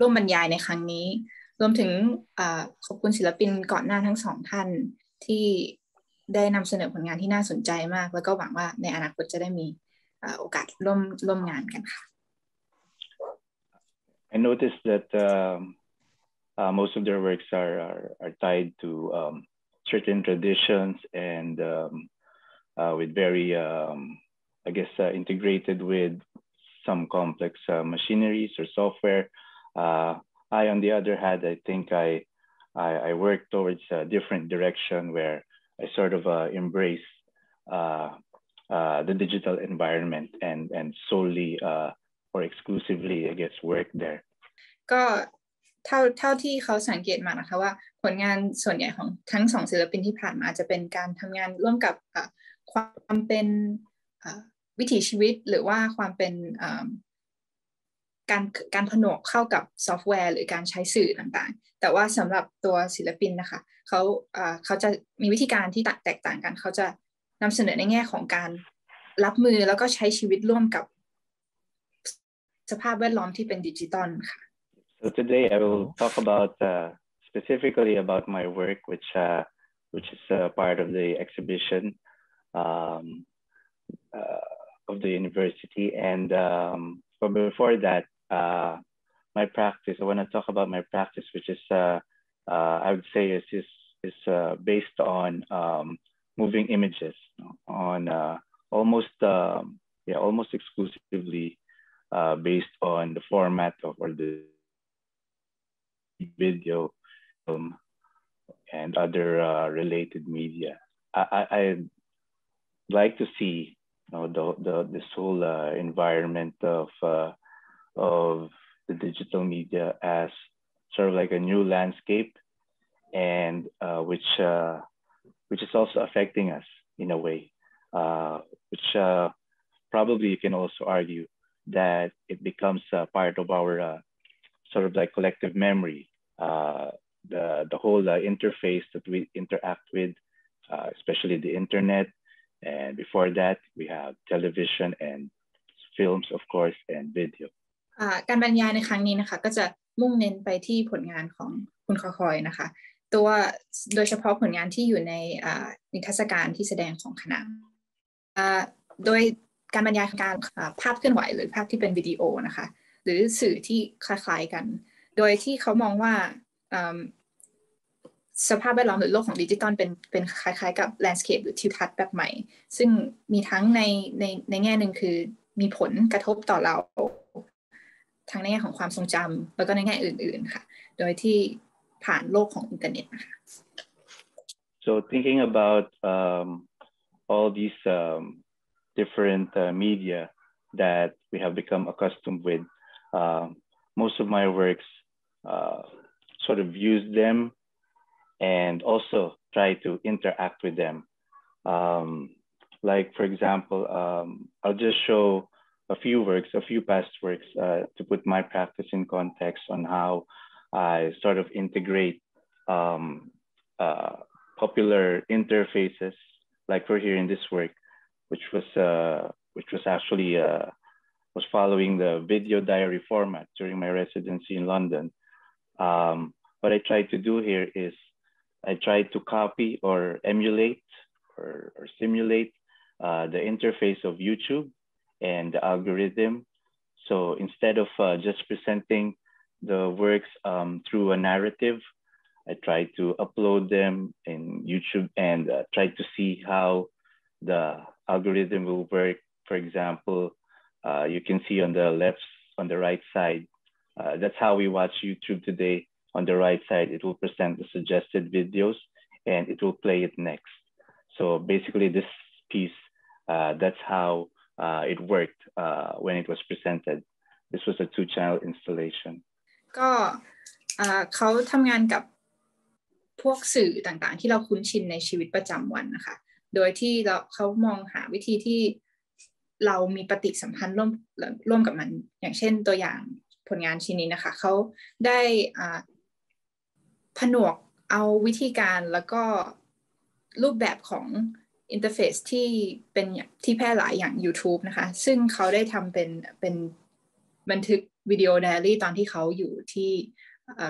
ร่วมบรรยายในครั้งนี้รวมถึงขอบคุณศิลปินก่อนหน้าทั้งสองท่านที่ได้นำเสนอผลงานที่น่าสนใจมากแล้วก็หวังว่าในอนาคตจะได้มีโอกาสร่วมงานกันค่ะ I noticed that most of their works are tied to certain traditions and with very, I guess, integrated with some complex machineries or software. I, on the other hand, I think I work towards a different direction where I sort of embrace the digital environment and solely or exclusively, I guess, work there. ก็เท่าที่เขาสังเกตมานะคะว่าผลงานส่วนใหญ่ของทั้งสองศิลปินที่ผ่านมาจะเป็นการทำงานร่วมกับความเป็นวิถีชีวิตหรือว่าความเป็นการผนวกเข้ากับซอฟต์แวร์หรือการใช้สื่อต่างๆแต่ว่าสำหรับตัวศิลปินนะคะเขาจะมีวิธีการที่แตกต่างกันเขาจะนำเสนอในแง่ของการรับมือแล้วก็ใช้ชีวิตร่วมกับสภาพแวดล้อมที่เป็นดิจิตอลค่ะ So today I will talk about specifically about my work, which is part of the exhibition of the university. And but before that, my practice. I want to talk about my practice, which is I would say is based on moving images, on almost exclusively based on the format or the video and other related media. I like to see this whole environment of the digital media as sort of like a new landscape, and which is also affecting us in a way, which probably you can also argue that it becomes part of our sort of like collective memory, the whole interface that we interact with, especially the internet. And before that, we have television and films, of course, and video. การบรรยายในครั้งนี้นะคะก็จะมุ่งเน้นไปที่ผลงานของคุณคอคอยนะคะโดยเฉพาะผลงานที่อยู่ในนิทรรศการที่แสดงของคณะโดยการบรรยายการภาพเคลื่อนไหวหรือภาพที่เป็นวิดีโอนะคะหรือสื่อที่คล้ายๆกันโดยที่เขามองว่าสภาพแวดล้อมหรือโลกของดิจิตอลเป็นคล้ายๆกับแลนด์สเคปหรือทิวทัศน์แบบใหม่ซึ่งมีทั้งในแง่หนึ่งคือมีผลกระทบต่อเราทั้งในแง่ของความทรงจำแล้วก็ในแง่อื่นๆค่ะโดยที่ผ่านโลกของอินเทอร์เน็ตนะคะ So thinking about all these different media that we have become accustomed with, most of my works sort of use them and also try to interact with them. Like, for example, I'll just show a few past works to put my practice in context on how I sort of integrate popular interfaces, like for here in this work, which was actually was following the video diary format during my residency in London. What I tried to do here is I tried to copy or emulate or simulate the interface of YouTube and the algorithm. So instead of just presenting the works through a narrative, I try to upload them in YouTube and try to see how the algorithm will work. For example, you can see on the right side, that's how we watch YouTube today. On the right side, it will present the suggested videos and it will play it next. So basically this piece, that's how it worked when it was presented. This was a 2-channel installation. ก็เขาทำงานกับพวกสื่อต่างๆที่เราคุ้นชินในชีวิตประจำวันนะคะโดยที่เขามองหาวิธีที่เรามีปฏิสัมพันธ์ร่วมกับมันอย่างเช่นตัวอย่างผลงานชิ้นนี้นะคะเขาได้ผนวกเอาวิธีการแล้วก็รูปแบบของอินเทอร์เฟซที่แพร่หลายอย่าง YouTube นะคะซึ่งเขาได้ทำเป็นบันทึกวิดีโอไดอารี่ตอนที่เขาอยู่ที่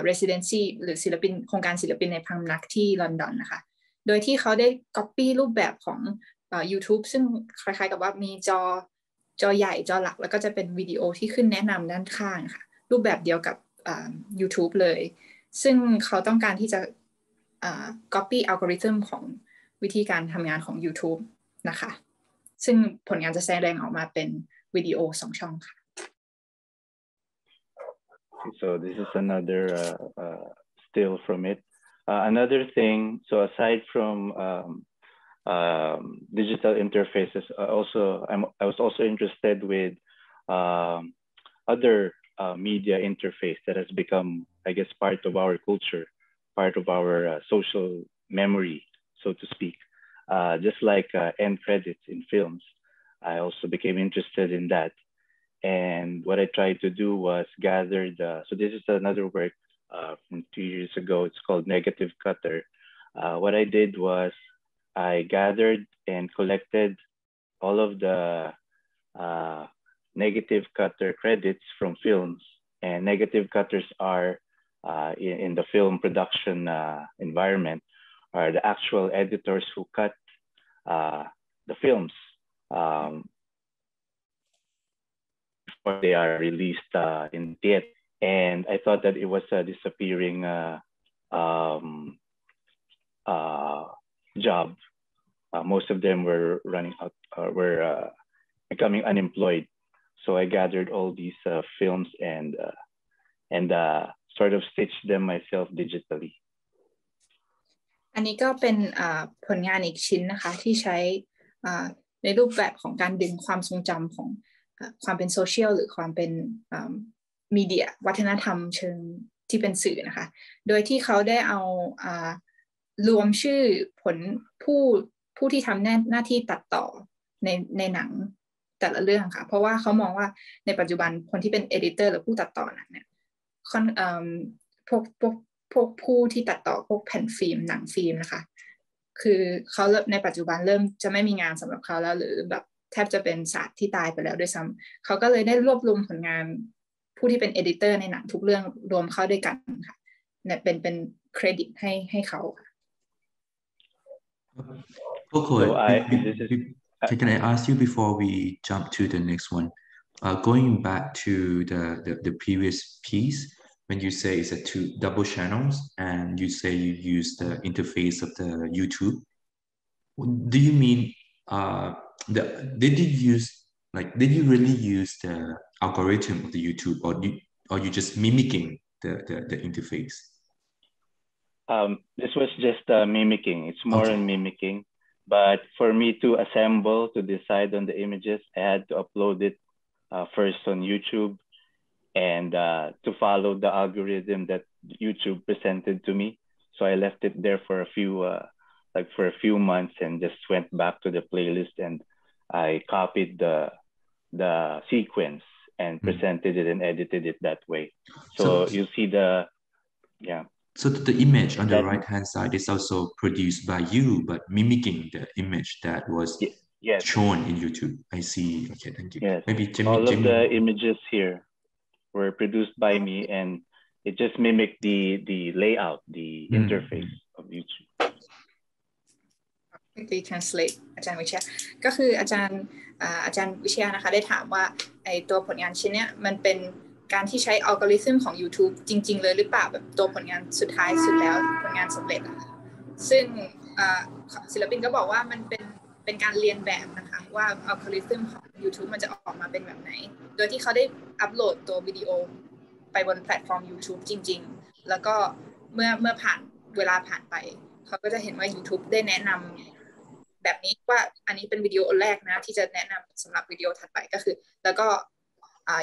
residency หรือศิลปินโครงการศิลปินในพำนักที่ลอนดอนนะคะโดยที่เขาได้ copy รูปแบบของYouTube ซึ่งคล้ายๆกับว่ามีจอใหญ่จอหลักแล้วก็จะเป็นวิดีโอที่ขึ้นแนะนำด้านข้างค่ะรูปแบบเดียวกับYouTube เลยซึ่งเขาต้องการที่จะcopy อัลกอริทึมของวิธีการทำงานของ YouTube นะคะซึ่งผลงานจะแสดงออกมาเป็นวิดีโอ2 ช่องค่ะ So this is another still from it. Another thing, so aside from digital interfaces, I was also interested with other media interface that has become, I guess, part of our culture, part of our social memory, so to speak. Just like end credits in films, I also became interested in that. And what I tried to do was gather so this is another work from 2 years ago. It's called Negative Cutter. What I did was I gathered and collected all of the negative cutter credits from films. And negative cutters are in the film production environment are the actual editors who cut the films before they are released in theater. And I thought that it was a disappearing job. Most of them were running out, were becoming unemployed. So I gathered all these films and sort of stitched them myself digitally. อันนี้ก็เป็นผลงานอีกชิ้นนะคะที่ใช้ในรูปแบบของการดึงความทรงจำของความเป็นโซเชียลหรือความเป็นมีเดียวัฒนธรรมเชิงที่เป็นสื่อนะคะโดยที่เขาได้เอารวมชื่อผู้ที่ทำหน้าที่ตัดต่อในหนังแต่ละเรื่องค่ะเพราะว่าเขามองว่าในปัจจุบันคนที่เป็นเอดิเตอร์หรือผู้ตัดต่อหนังเนี่ยพวกผู้ที่ตัดต่อพวกแผ่นฟิล์มหนังฟิล์มนะคะคือเขาในปัจจุบันเริ่มจะไม่มีงานสำหรับเขาแล้วหรือแบบแทบจะเป็นศาสตร์ที่ตายไปแล้วด้วยซ้ำเขาก็เลยได้รวบรวมผลงานผู้ที่เป็นเอดิเตอร์ในหนังทุกเรื่องรวมเข้าด้วยกันค่ะเนี่ยเป็นเครดิตให้เขาค่ะ Cocoy, can I ask you before we jump to the next one? Going back to the previous piece, when you say it's a double channels and you say you use the interface of the YouTube, do you mean did you really use the algorithm of the YouTube or you just mimicking the interface? This was just mimicking. It's more in mimicking. But for me to assemble, to decide on the images, I had to upload it first on YouTube and to follow the algorithm that YouTube presented to me. So I left it there for a few months and just went back to the playlist and I copied the sequence and presented it and edited it that way. So you see So the image on the right-hand side is also produced by you, but mimicking the image that was shown in YouTube. I see. Okay, thank you. Yes. Maybe all of the images here were produced by me, and it just mimicked the layout, the interface of YouTube. translate อาจารย์วิชยาก็คืออาจารย์วิชยานะคะได้ถามว่าไอตัวผลงานชิ้นเนี้ยมันเป็นการที่ใช้อัลกอริทึมของ YouTube จริงๆเลยหรือเปล่าแบบตัวผลงานสุดท้ายสุดแล้วผลงานสำเร็จอะซึ่งศิลปินก็บอกว่ามันเป็นการเรียนแบบนะคะว่าอัลกอริทึมของ YouTube มันจะออกมาเป็นแบบไหนโดยที่เขาได้อัปโหลดตัววิดีโอไปบนแพลตฟอร์ม YouTube จริงๆแล้วก็เมื่อผ่านเวลาผ่านไปเขาก็จะเห็นว่า YouTube ได้แนะนำแบบนี้ว่าอันนี้เป็นวิดีโอแรกนะที่จะแนะนำสำหรับวิดีโอถัดไปก็คือแล้วก็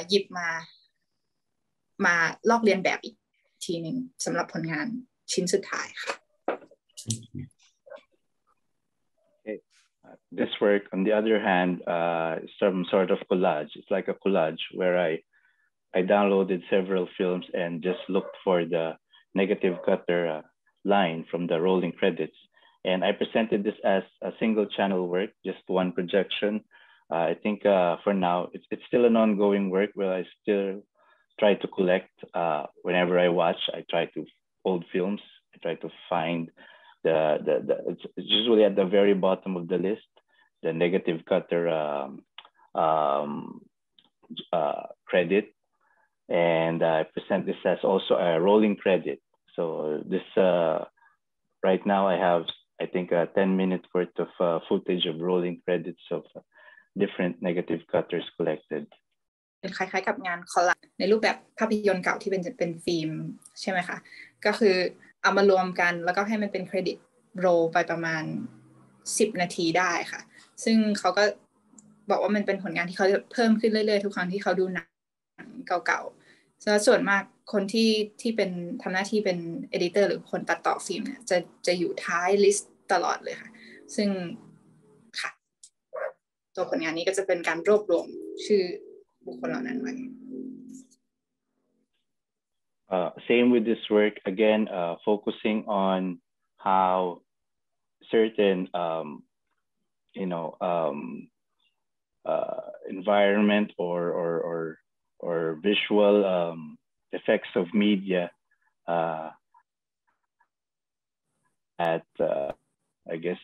หยิบมาลอกเลียนแบบอีกทีนึงสำหรับผลงานชิ้นสุดท้ายค่ะ Okay. This work, on the other hand, is some sort of collage. It's like a collage where I downloaded several films and just looked for the negative cutter line from the rolling credits. And I presented this as a single channel work, just one projection. I think for now, it's still an ongoing work where I still try to collect. Whenever I watch, I try to old films. I try to find it's usually at the very bottom of the list, the negative cutter credit. And I present this as also a rolling credit. So this, right now I have, I think 10 minutes worth of footage of rolling credits of different negative cutters collected. เป็นคล้ายๆกับงานคอลลาจในรูปแบบภาพยนตร์เก่าที่เป็นฟิล์มใช่ไหมคะก็คือเอามารวมกันแล้วก็ให้มันเป็นเครดิตโรลไปประมาณ10นาทีได้ค่ะซึ่งเขาก็บอกว่ามันเป็นผลงานที่เขาเพิ่มขึ้นเรื่อยๆทุกครั้งที่เขาดูหนังเก่าๆส่วนมากคนที่เป็นทำหน้าที่เป็นเอดิเตอร์หรือคนตัดต่อฟิล์มเนี่ยจะอยู่ท้ายลิสต์ตลอดเลยค่ะซึ่งค่ะตัวผลงานนี้ก็จะเป็นการรวบรวมชื่อบุคคลเหล่านั้นไว้ Same with this work, again, focusing on how certain, environment or visual effects of media that I guess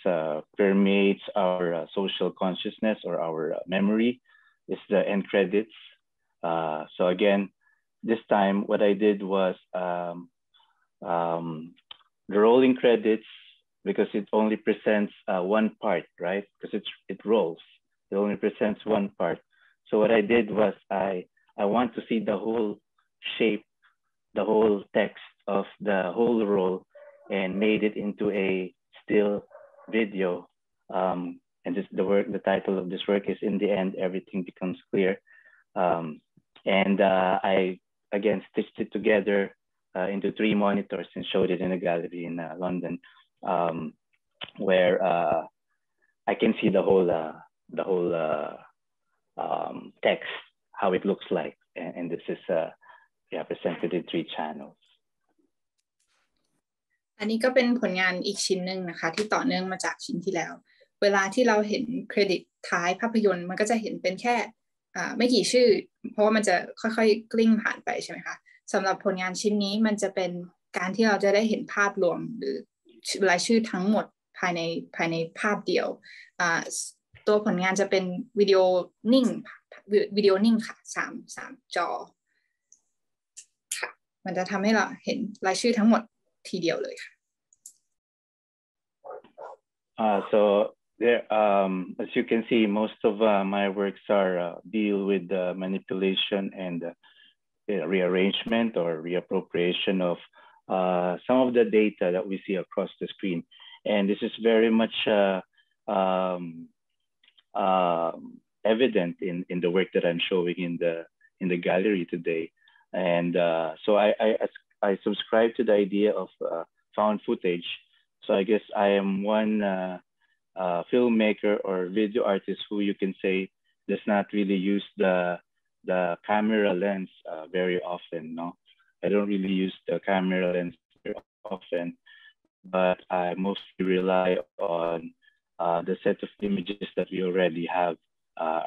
permeates our social consciousness or our memory is the end credits. So again, this time what I did was the rolling credits, because it only presents one part, right? Because it rolls. It only presents one part. So what I did was I want to see the whole shape, the whole text of the whole roll, and made it into a still video. And this, the title of this work is "In the End, Everything Becomes Clear." And I again stitched it together into 3 monitors and showed it in a gallery in London, where I can see the whole text, how it looks like, and this is presented in 3 channels. อันนี้ก็เป็นผลงานอีกชิ้นหนึ่งนะคะที่ต่อเนื่องมาจากชิ้นที่แล้วเวลาที่เราเห็นเครดิตท้ายภาพยนตร์มันก็จะเห็นเป็นแค่ไม่กี่ชื่อเพราะว่ามันจะค่อยๆกลิ้งผ่านไปใช่ไหมคะสำหรับผลงานชิ้นนี้มันจะเป็นการที่เราจะได้เห็นภาพรวมหรือรายชื่อทั้งหมดภายในภาพเดียวตัวผลงานจะเป็นวิดีโอนิ่งค่ะ3จอค่ะมันจะทำให้เราเห็นรายชื่อทั้งหมดทีเดียวเลยค่ะ So there, as you can see, most of my works are deal with the manipulation and rearrangement or reappropriation of some of the data that we see across the screen, and this is very much evident in the work that I'm showing in the gallery today. And so I subscribe to the idea of found footage. So I guess I am one filmmaker or video artist who you can say does not really use the camera lens very often. No, I don't really use the camera lens very often, but I mostly rely on the set of images that we already have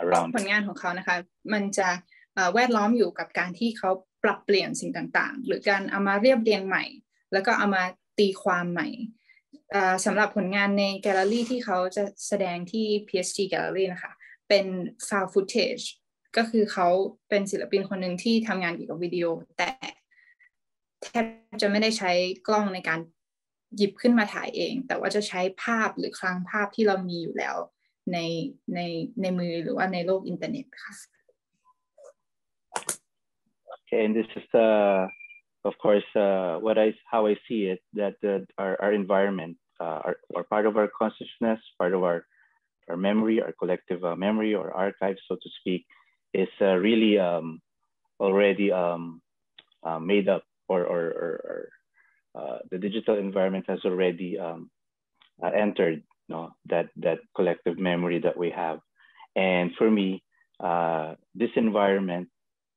around. ผลงานของเขานะคะมันจะแวดล้อมอยู่กับการที่เขาปรับเปลี่ยนสิ่งต่างๆหรือการเอามาเรียบเรียงใหม่แล้วก็เอามาตีความใหม่ สำหรับผลงานในแกลเลอรี่ที่เขาจะแสดงที่ PSG Gallery นะคะเป็น found footage ก็คือเขาเป็นศิลปินคนหนึ่งที่ทำงานเกี่ยวกับวิดีโอแต่แทบจะไม่ได้ใช้กล้องในการหยิบขึ้นมาถ่ายเองแต่ว่าจะใช้ภาพหรือคลังภาพที่เรามีอยู่แล้วในมือหรือว่าในโลกอินเทอร์เน็ตค่ะ Okay, and this is of course how I see it, that our environment are part of our consciousness, part of our memory, our collective memory or archive, so to speak, is really already made up, or the digital environment has already entered, you know, that collective memory that we have. And for me, this environment,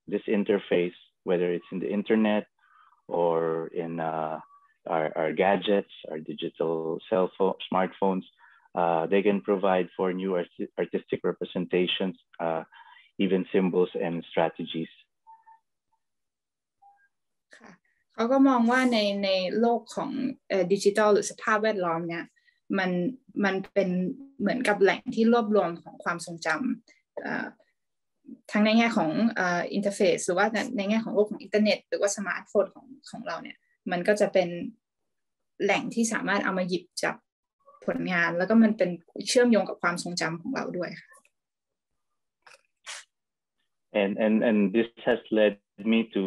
this interface, whether it's in the internet or in our gadgets, our digital cell phone, smartphones, they can provide for new artistic representations, even symbols and strategies. ค่ะเขาก็มองว่าในโลกของดิจิทัลหรือสภาพแวดล้อมเนี่ยมันเป็นเหมือนกับแหล่งที่รวบรวมของความทรงจำทั้งในแง่ของอินเทอร์เฟซหรือว่าในแง่ของโลกของอินเทอร์เน็ตหรือว่าสมาร์ทโฟนของเราเนี่ยมันก็จะเป็นแหล่งที่สามารถเอามาหยิบจับผลงานแล้วก็มันเป็นเชื่อมโยงกับความทรงจำของเราด้วยค่ะ And this has led me to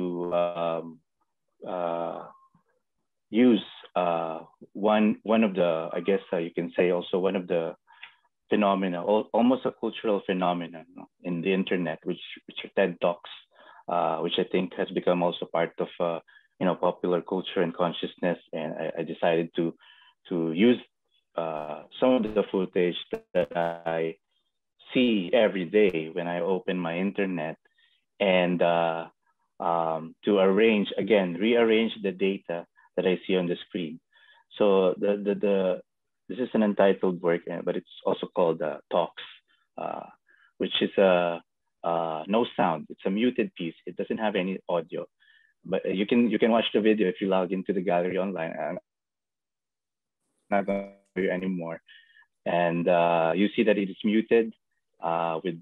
use one of the, I guess you can say also one of the phenomena, almost a cultural phenomenon in the internet, which are TED Talks, which I think has become also part of popular culture and consciousness. And I decided to use some of the footage that I see every day when I open my internet, and to rearrange the data that I see on the screen. So this is an untitled work, but it's also called Talks, which is no sound. It's a muted piece. It doesn't have any audio, but you can watch the video if you log into the gallery online. I'm not going to do it anymore. And you see that it is muted with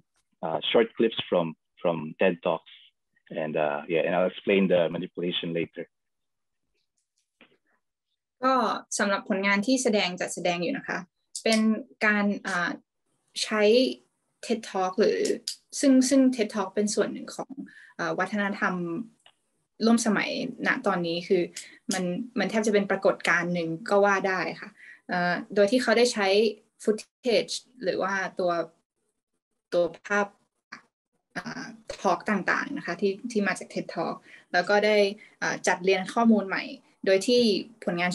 short clips from TED Talks. And and I'll explain the manipulation later. ก็สำหรับผลงานที่จัดแสดงอยู่นะคะเป็นการใช้ TED Talk หรือซึ่ง TED Talk เป็นส่วนหนึ่งของวัฒนธรรมร่วมสมัยณตอนนี้คือมันแทบจะเป็นปรากฏการณ์หนึ่งก็ว่าได้ค่ะโดยที่เขาได้ใช้ footage หรือว่าตัวภาพTalk ต่างๆนะคะที่มาจาก TED Talk แล้วก็ได้จัดเรียงข้อมูลใหม่โดยที่ผลงาน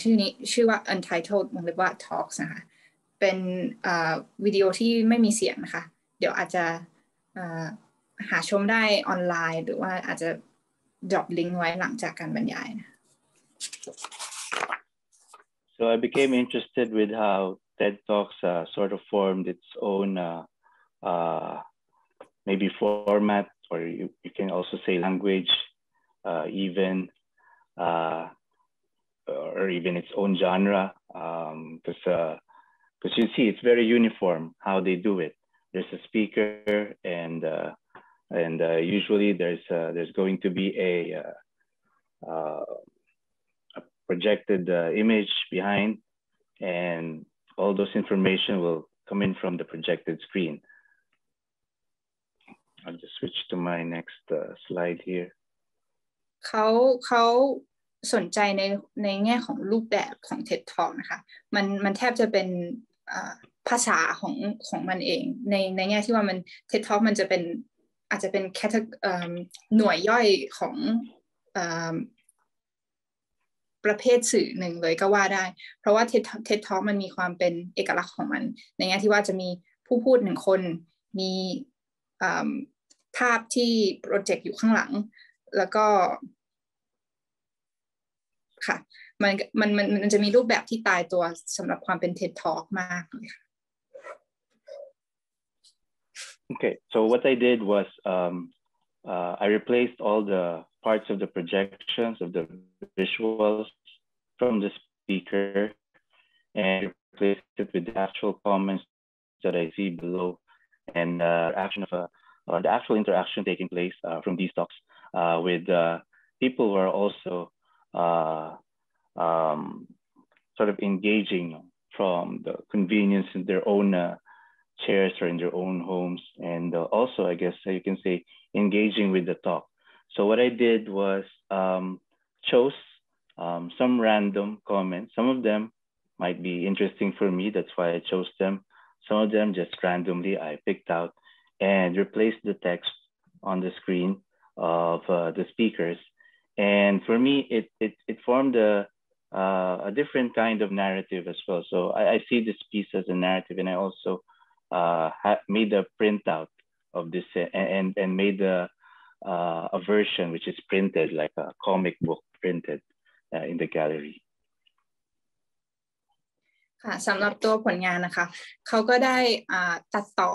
ชื่อว่า Untitled วงเล็บว่า Talks นะคะเป็นวิดีโอที่ไม่มีเสียงนะคะเดี๋ยวอาจจะหาชมได้ออนไลน์หรือว่าอาจจะ drop link ไว้หลังจากการบรรยายนะ So I became interested with how TED Talks sort of formed its own maybe format, or you can also say language, even or even its own genre, because you see it's very uniform how they do it. There's a speaker, and usually there's going to be a projected image behind, and all those information will come in from the projected screen. I'll just switch to my next slide here. เขาสนใจในแง่ของรูปแบบของ TED Talk นะคะมันแทบจะเป็นภาษาของมันเองในแง่ที่ว่ามัน TED Talk มันจะเป็นอาจจะเป็นหน่วยย่อยของประเภทสื่อหนึ่งเลยก็ว่าได้เพราะว่า TED Talk มันมีความเป็นเอกลักษณ์ของมันในแง่ที่ว่าจะมีผู้พูดหนึ่งคนมีภาพที่โปรเจกต์อยู่ข้างหลังแล้วก็ค่ะมันจะมีรูปแบบที่ตายตัวสำหรับความเป็น TED Talk มากเลยค่ะ Okay, so what I did was I replaced all the parts of the projections of the visuals from the speaker, and replace it with the actual comments that I see below, and the actual interaction taking place from these talks with people who are also sort of engaging from the convenience in their own chairs or in their own homes, and also, I guess you can say, engaging with the talk. So what I did was chose some random comments. Some of them might be interesting for me, that's why I chose them. Some of them just randomly I picked out and replaced the text on the screen of the speakers. And for me, it formed a different kind of narrative as well. So I see this piece as a narrative, and I also made a printout of this and made a version which is printed like a comic book printed in the gallery. ค่ะสำหรับตัวผลงานนะคะเขาก็ได้ตัดต่อ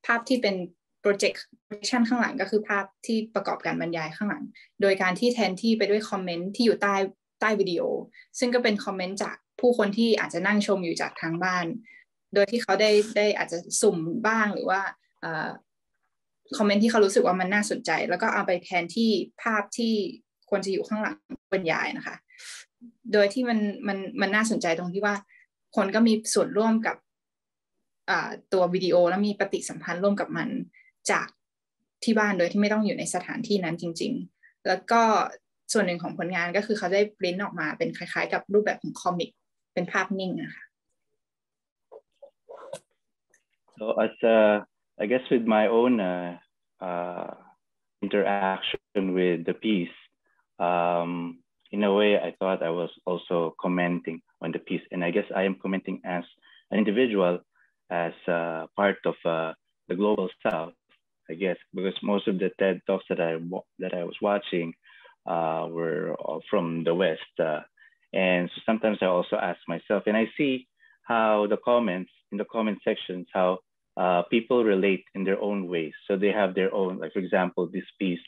ภาพที่เป็น projection ข้างหลังก็คือภาพที่ประกอบการบรรยายข้างหลังโดยการที่แทนที่ไปด้วยคอมเมนต์ที่อยู่ใต้วิดีโอซึ่งก็เป็นคอมเมนต์จากผู้คนที่อาจจะนั่งชมอยู่จากทางบ้านโดยที่เขาได้อาจจะสุ่มบ้างหรือว่าคอมเมนต์ที่เขารู้สึกว่ามันน่าสนใจแล้วก็เอาไปแทนที่ภาพที่ควรจะอยู่ข้างหลังบรรยายนะคะโดยที่มันน่าสนใจตรงที่ว่าคนก็มีส่วนร่วมกับตัววิดีโอแล้วมีปฏิสัมพันธ์ร่วมกับมันจากที่บ้านโดยที่ไม่ต้องอยู่ในสถานที่นั้นจริงๆแล้วก็ส่วนหนึ่งของผลงานก็คือเขาได้ปริ้นออกมาเป็นคล้ายๆกับรูปแบบของคอมิกเป็นภาพนิ่งนะคะ So as I guess with my own interaction with the piece, in a way I thought I was also commenting on the piece, and I guess I am commenting as an individual, as part of the global South, I guess, because most of the TED Talks that I was watching were from the West, and so sometimes I also ask myself, and I see how the comments in the comment sections, how people relate in their own ways. So they have their own, like for example, this piece,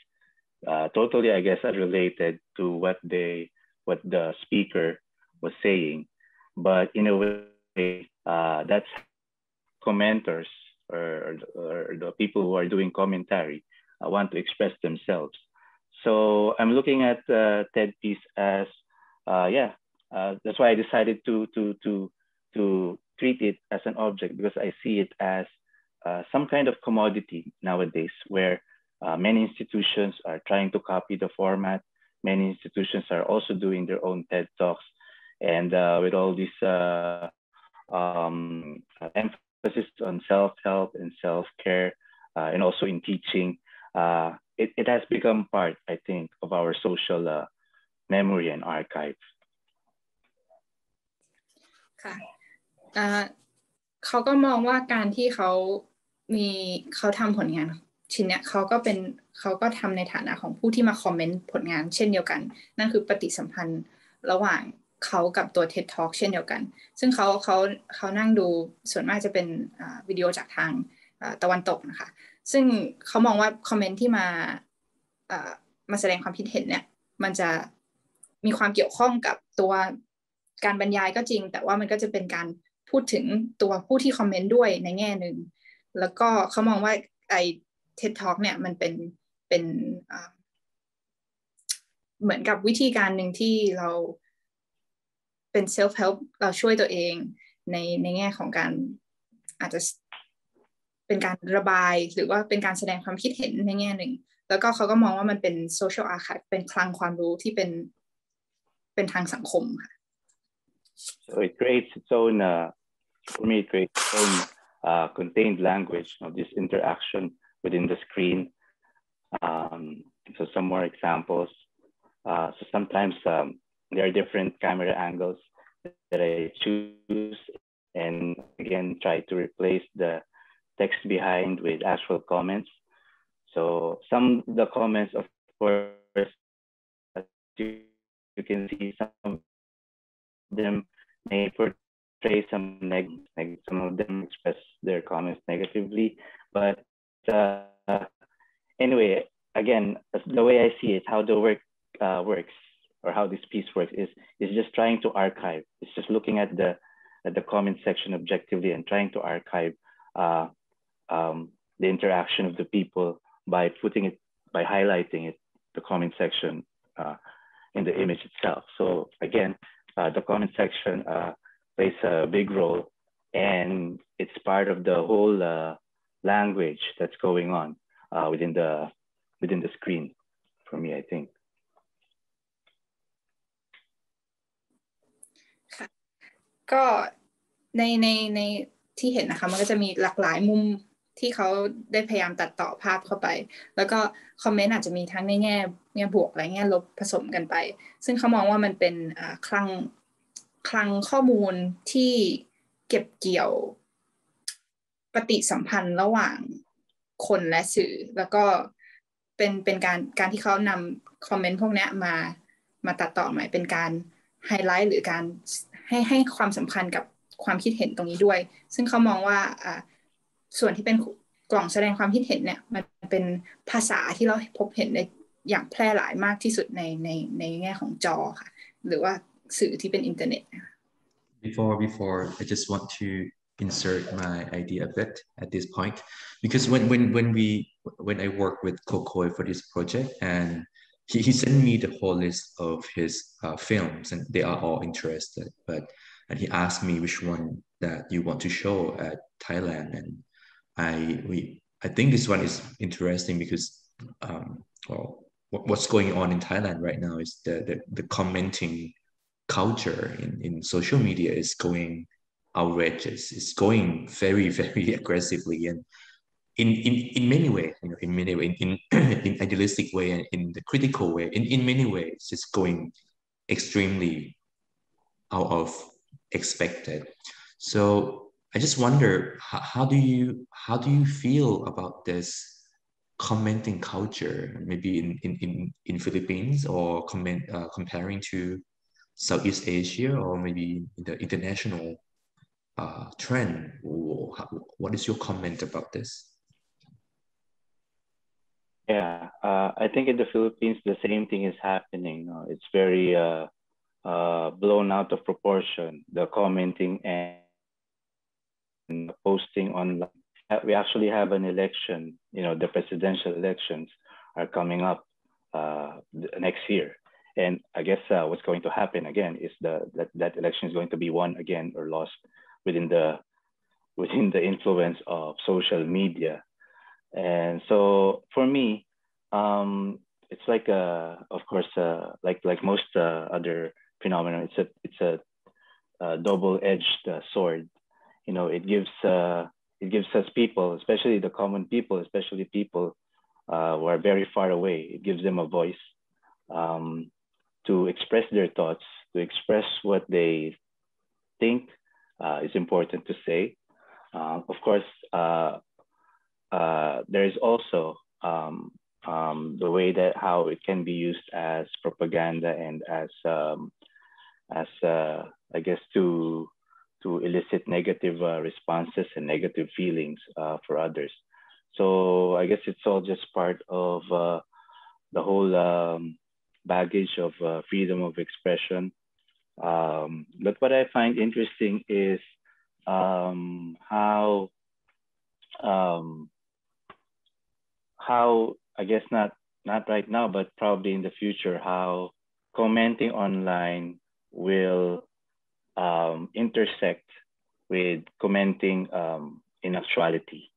totally, I guess, unrelated to what the speaker was saying, but in a way, that's commenters or the people who are doing commentary want to express themselves. So I'm looking at the TED piece as, that's why I decided to treat it as an object, because I see it as some kind of commodity nowadays, where many institutions are trying to copy the format. Many institutions are also doing their own TED Talks, and with all this emphasis on self-help and self-care, and also in teaching, it has become part, I think, of our social memory and archive. ค่ะเขาก็มองว่าการที่เขาทำผลงานชิ้นเนี้ยเขาก็ทำในฐานะของผู้ที่มาคอมเมนต์ผลงานเช่นเดียวกันนั่นคือปฏิสัมพันธ์ระหว่างเขากับตัว TED Talk เช่นเดียวกันซึ่งเขานั่งดูส่วนมากจะเป็นวิดีโอจากทางตะวันตกนะคะซึ่งเขามองว่าคอมเมนต์ที่มาแสดงความคิดเห็นเนี่ยมันจะมีความเกี่ยวข้องกับตัวการบรรยายก็จริงแต่ว่ามันก็จะเป็นการพูดถึงตัวผู้ที่คอมเมนต์ด้วยในแง่หนึ่งแล้วก็เขามองว่าไอ้ TED Talk เนี่ยมันเป็นเหมือนกับวิธีการหนึ่งที่เราเป็น self help เราช่วยตัวเองในแง่ของการอาจจะเป็นการระบายหรือว่าเป็นการแสดงความคิดเห็นในแง่หนึ่งแล้วก็เขาก็มองว่ามันเป็น social archive เป็นคลังความรู้ที่เป็นทางสังคมค่ะ So it creates its own, for me, it creates its own contained language of this interaction within the screen. So some more examples. So sometimes there are different camera angles that I choose, and again try to replace the text behind with actual comments. So some of the comments, of course, you can see some of them may portray some negative, some of them express their comments negatively, but anyway, again, the way I see it, how the work works, or how this piece works is just trying to archive. It's just looking at the the comment section objectively and trying to archive the interaction of the people by highlighting it, the comment section in the image itself. So again, the comment section plays a big role, and it's part of the whole language that's going on within the screen for me, I think. ก็ในที่เห็นนะคะมันก็จะมีหลากหลายมุมที่เขาได้พยายามตัดต่อภาพเข้าไปแล้วก็คอมเมนต์อาจจะมีทั้งในแง่บวกและแง่ลบผสมกันไปซึ่งเขามองว่ามันเป็นคลังข้อมูลที่เก็บเกี่ยวปฏิสัมพันธ์ระหว่างคนและสื่อแล้วก็เป็นการที่เขานำคอมเมนต์พวกนี้มาตัดต่อใหม่เป็นการไฮไลท์หรือการให้ความสำคัญกับความคิดเห็นตรงนี้ด้วยซึ่งเขามองว่าส่วนที่เป็นกล่องแสดงความคิดเห็นเนี่ยมันเป็นภาษาที่เราพบเห็นในอย่างแพร่หลายมากที่สุดในแง่ของจอค่ะหรือว่าสื่อที่เป็นอินเทอร์เน็ต Before I just want to insert my idea a bit at this point because when I work with Cocoy for this project and he sent me the whole list of his films and they are all interested and he asked me which one that you want to show at Thailand and I think this one is interesting because what's going on in Thailand right now is the commenting culture in social media is going outrageous. It's going very, very aggressively and in many ways, in idealistic way and in the critical way, in many ways, it's going extremely out of expected. So I just wonder, how do you feel about this commenting culture, maybe in Philippines or comparing to Southeast Asia or maybe in the international trend? What is your comment about this? Yeah, I think in the Philippines, the same thing is happening. It's very blown out of proportion, the commenting and posting online. We actually have an election, the presidential elections are coming up next year. And I guess what's going to happen again is that election is going to be won again or lost within the influence of social media. And so for me, it's like of course like most other phenomena, it's a double-edged sword. It gives us people, especially the common people, especially people who are very far away. It gives them a voice to express their thoughts, to express what they think is important to say. Of course, there is also the way that how it can be used as propaganda and as I guess to elicit negative responses and negative feelings for others. So I guess it's all just part of the whole baggage of freedom of expression. But what I find interesting is how I guess not right now, but probably in the future, how commenting online will intersect with commenting in actuality.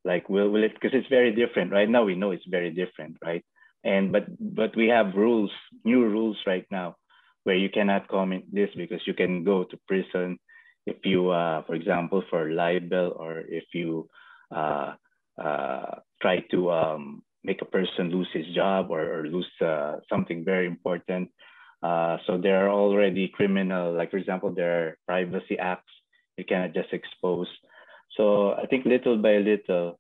Like will it, because it's very different. Right now we know it's very different, right? And but we have rules, new rules right now, where you cannot comment this because you can go to prison if you, for example, for libel, or if you try to make a person lose his job or lose something very important. So there are already criminal, like for example, there are privacy acts you cannot just expose. So I think little by little,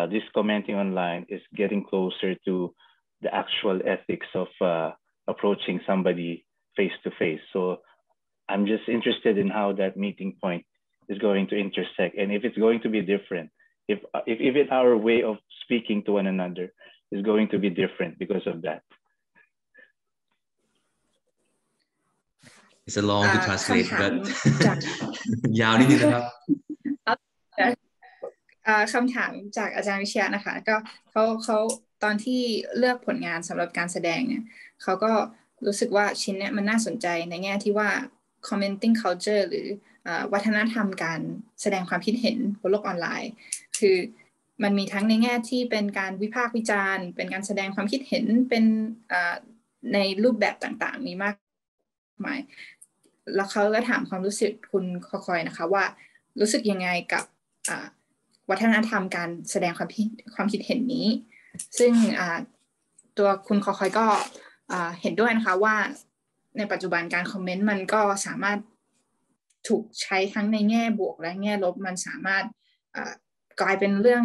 this commenting online is getting closer to the actual ethics of approaching somebody face to face. So I'm just interested in how that meeting point is going to intersect, and if it's going to be different, if even our way of speaking to one another is going to be different because of that. It's a long to translate but ยาวนิดนึงนะครับคำถามจากอาจารย์วิชยะนะคะก็เขาตอนที่เลือกผลงานสำหรับการแสดงเนี่ยเขาก็รู้สึกว่าชิ้นเนี้ยมันน่าสนใจในแง่ที่ว่า commenting culture หรือวัฒนธรรมการแสดงความคิดเห็นบนโลกออนไลน์คือมันมีทั้งในแง่ที่เป็นการวิพากษ์วิจารณ์เป็นการแสดงความคิดเห็นเป็นในรูปแบบต่างๆมีมากมายแล้วเขาก็ถามความรู้สึกคุณคอยนะคะว่ารู้สึกยังไงกับวัฒนธรรมการแสดงความคิดเห็นนี้ซึ่งตัวคุณคอยก็เห็นด้วยนะคะว่าในปัจจุบันการคอมเมนต์มันก็สามารถถูกใช้ทั้งในแง่บวกและแง่ลบมันสามารถกลายเป็นเรื่อง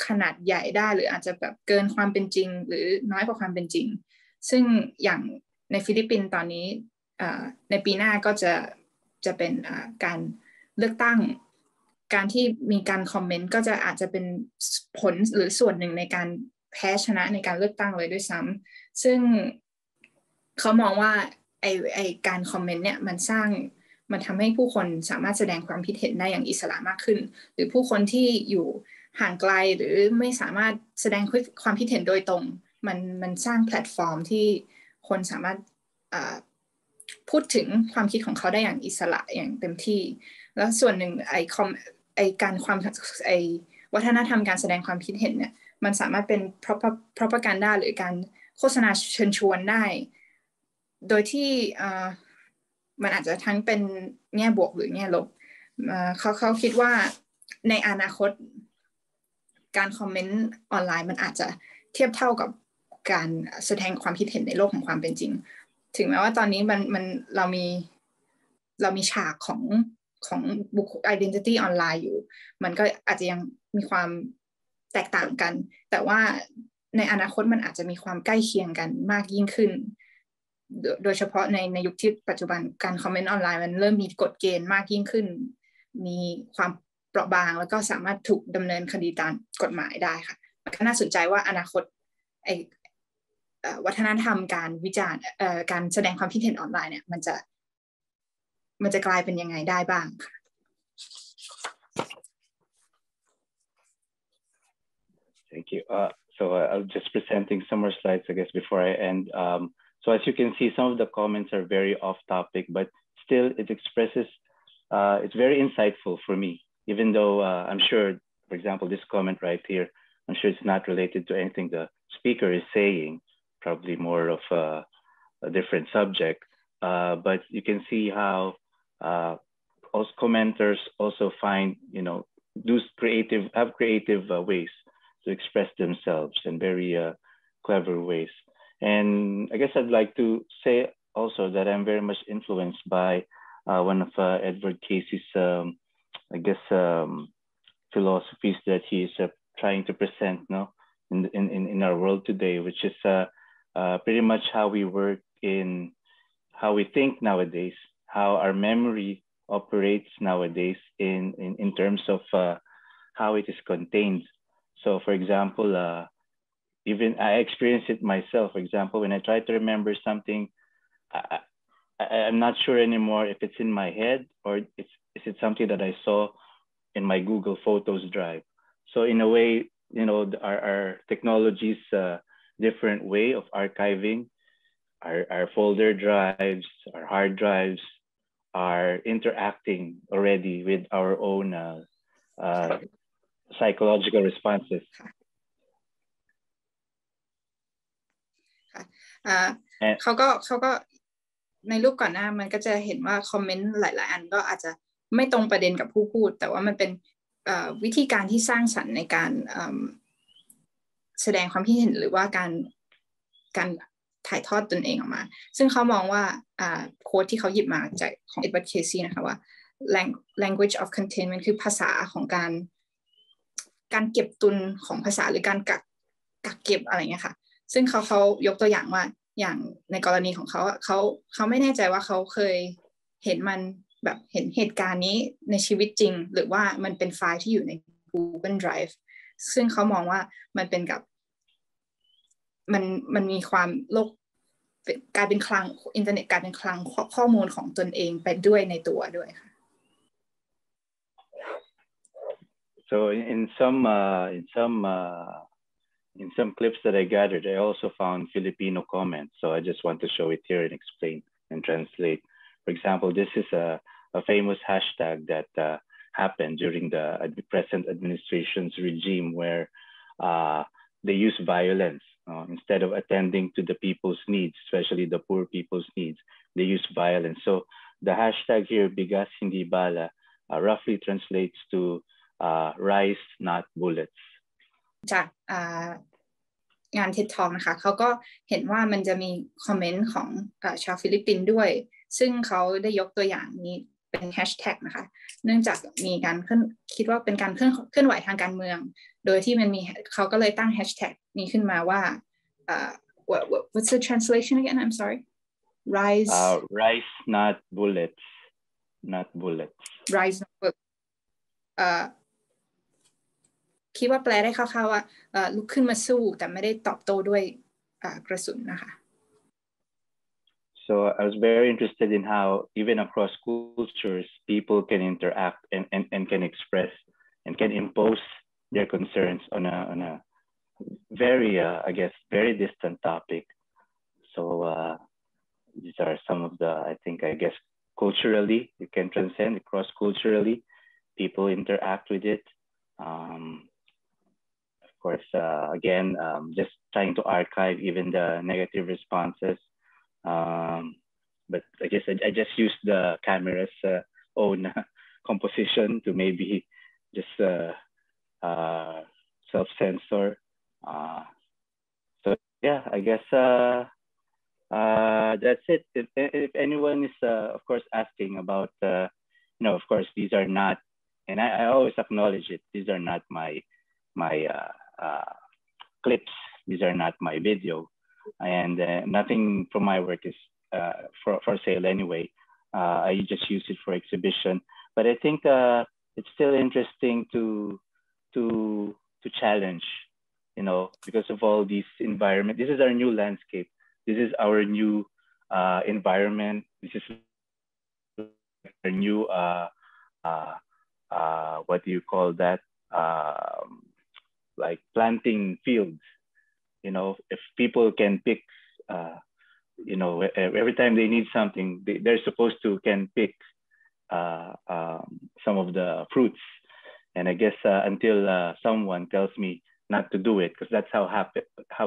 ขนาดใหญ่ได้หรืออาจจะแบบเกินความเป็นจริงหรือน้อยกว่าความเป็นจริงซึ่งอย่างในฟิลิปปินส์ตอนนี้ในปีหน้าก็จะเป็นการเลือกตั้งการที่มีการคอมเมนต์ก็จะอาจจะเป็นผลหรือส่วนหนึ่งในการแพ้ชนะในการเลือกตั้งเลยด้วยซ้ำซึ่งเขามองว่าไอการคอมเมนต์เนี่ยมันทำให้ผู้คนสามารถแสดงความคิดเห็นได้อย่างอิสระมากขึ้นหรือผู้คนที่อยู่ห่างไกลหรือไม่สามารถแสดงความคิดเห็นโดยตรงมันสร้างแพลตฟอร์มที่คนสามารถพูดถึงความคิดของเขาได้อย่างอิสระอย่างเต็มที่แล้วส่วนหนึ่งวัฒนธรรมการแสดงความคิดเห็นเนี่ยมันสามารถเป็น propaganda หรือการโฆษณาเชิญชวนได้โดยที่มันอาจจะทั้งเป็นแง่บวกหรือแง่ลบเขาคิดว่าในอนาคตการคอมเมนต์ออนไลน์มันอาจจะเทียบเท่ากับการแสดงความคิดเห็นในโลกของความเป็นจริงถึงแม้ว่าตอนนี้เรามีฉากของบุคคล identity ออนไลน์อยู่มันก็อาจจะยังมีความแตกต่างกันแต่ว่าในอนาคตมันอาจจะมีความใกล้เคียงกันมากยิ่งขึ้นโดยเฉพาะในยุคที่ปัจจุบันการคอมเมนต์ออนไลน์มันเริ่มมีกฎเกณฑ์มากยิ่งขึ้นมีความเปราะบางแล้วก็สามารถถูกดำเนินคดีตามกฎหมายได้ค่ะมันก็น่าสนใจว่าอนาคตวัฒนธรรมการวิจารณ์การแสดงความคิดเห็นออนไลน์เนี่ยมันจะกลายเป็นยังไงได้บ้างค่ะ Thank you. So I'll just presenting some more slides, I guess, before I end. So as you can see, some of the comments are very off topic, but still it expresses, it's very insightful for me, even though I'm sure, for example, this comment right here, I'm sure it's not related to anything the speaker is saying, probably more of a different subject. But you can see how also commenters also find, have creative ways to express themselves in very clever ways. And I guess I'd like to say also that I'm very much influenced by one of Edward Casey's, philosophies that he is trying to present now in our world today, which is pretty much how we work in how we think nowadays, how our memory operates nowadays in terms of how it is contained. So for example, even I experienced it myself. For example, when I try to remember something, I'm not sure anymore if it's in my head or is it something that I saw in my Google Photos drive. So in a way, our technology's different way of archiving, our folder drives, our hard drives are interacting already with our own psychological responses. เขาก็ในรูปก่อนหน้ามันก็จะเห็นว่าคอมเมนต์หลายๆอันก็อาจจะไม่ตรงประเด็นกับผู้พูดแต่ว่ามันเป็นวิธีการที่สร้างสรรค์ในการแสดงความคิดเห็นหรือว่าการถ่ายทอดตนเองออกมาซึ่งเขามองว่าโค้ดที่เขาหยิบมาจากของ Edward Casey นะคะว่า language of containment คือภาษาของการเก็บตุนของภาษาหรือการกักเก็บอะไรเงี้ยค่ะซึ่งเขายกตัวอย่างว่าอย่างในกรณีของเขาไม่แน่ใจว่าเขาเคยเห็นมันแบบเห็นเหตุการณ์นี้ในชีวิตจริงหรือว่ามันเป็นไฟล์ที่อยู่ใน Google Drive ซึ่งเขามองว่ามันเป็นกับมันมีความ กลายเป็นคลังอินเทอร์เน็ตกลายเป็นคลังข้อมูลของตนเองไปด้วยในตัวด้วยค่ะ So in some clips that I gathered, I also found Filipino comments. So I just want to show it here and explain and translate. For example, this is a famous hashtag that happened during the present administration's regime where they use violence. Instead of attending to the people's needs, especially the poor people's needs, they use violence. So the hashtag here, Bigas Hindi Bala, roughly translates to rice, not bullets. จากงาน TED Talk นะคะเขาก็เห็นว่ามันจะมีคอมเมนต์ของชาวฟิลิปปินส์ด้วยซึ่งเขาได้ยกตัวอย่างนี้เป็นแฮชแท็กนะคะเนื่องจากมีการคิดว่าเป็นการเคลื่อนไหวทางการเมืองโดยที่มันมีเขาก็เลยตั้งแฮชแท็กนี้ขึ้นมาว่าwhat's the translation again I'm sorry rice not bullets rice not bullets คิดว่าแปลได้คร่าวๆว่าลุกขึ้นมาสู้แต่ไม่ได้ตอบโต้ด้วยกระสุนนะคะ So I was very interested in how even across cultures people can interact and can express and can impose their concerns on a very I guess very distant topic. So these are some of the I guess culturally you can transcend across culturally people interact with it. Of course, again, just trying to archive even the negative responses. But I guess I just used the camera's own composition to maybe just self-censor. So yeah, I guess that's it. If anyone is, of course, asking about, of course, these are not, and I always acknowledge it. These are not my clips. These are not my video, and nothing from my work is for sale anyway. I just use it for exhibition. But I think it's still interesting to challenge, because of all these environment. This is our new landscape. This is our new environment. This is our new what do you call that? Like planting fields. If people can pick, every time they need something, they're supposed to can pick some of the fruits. And I guess until someone tells me not to do it, because that's how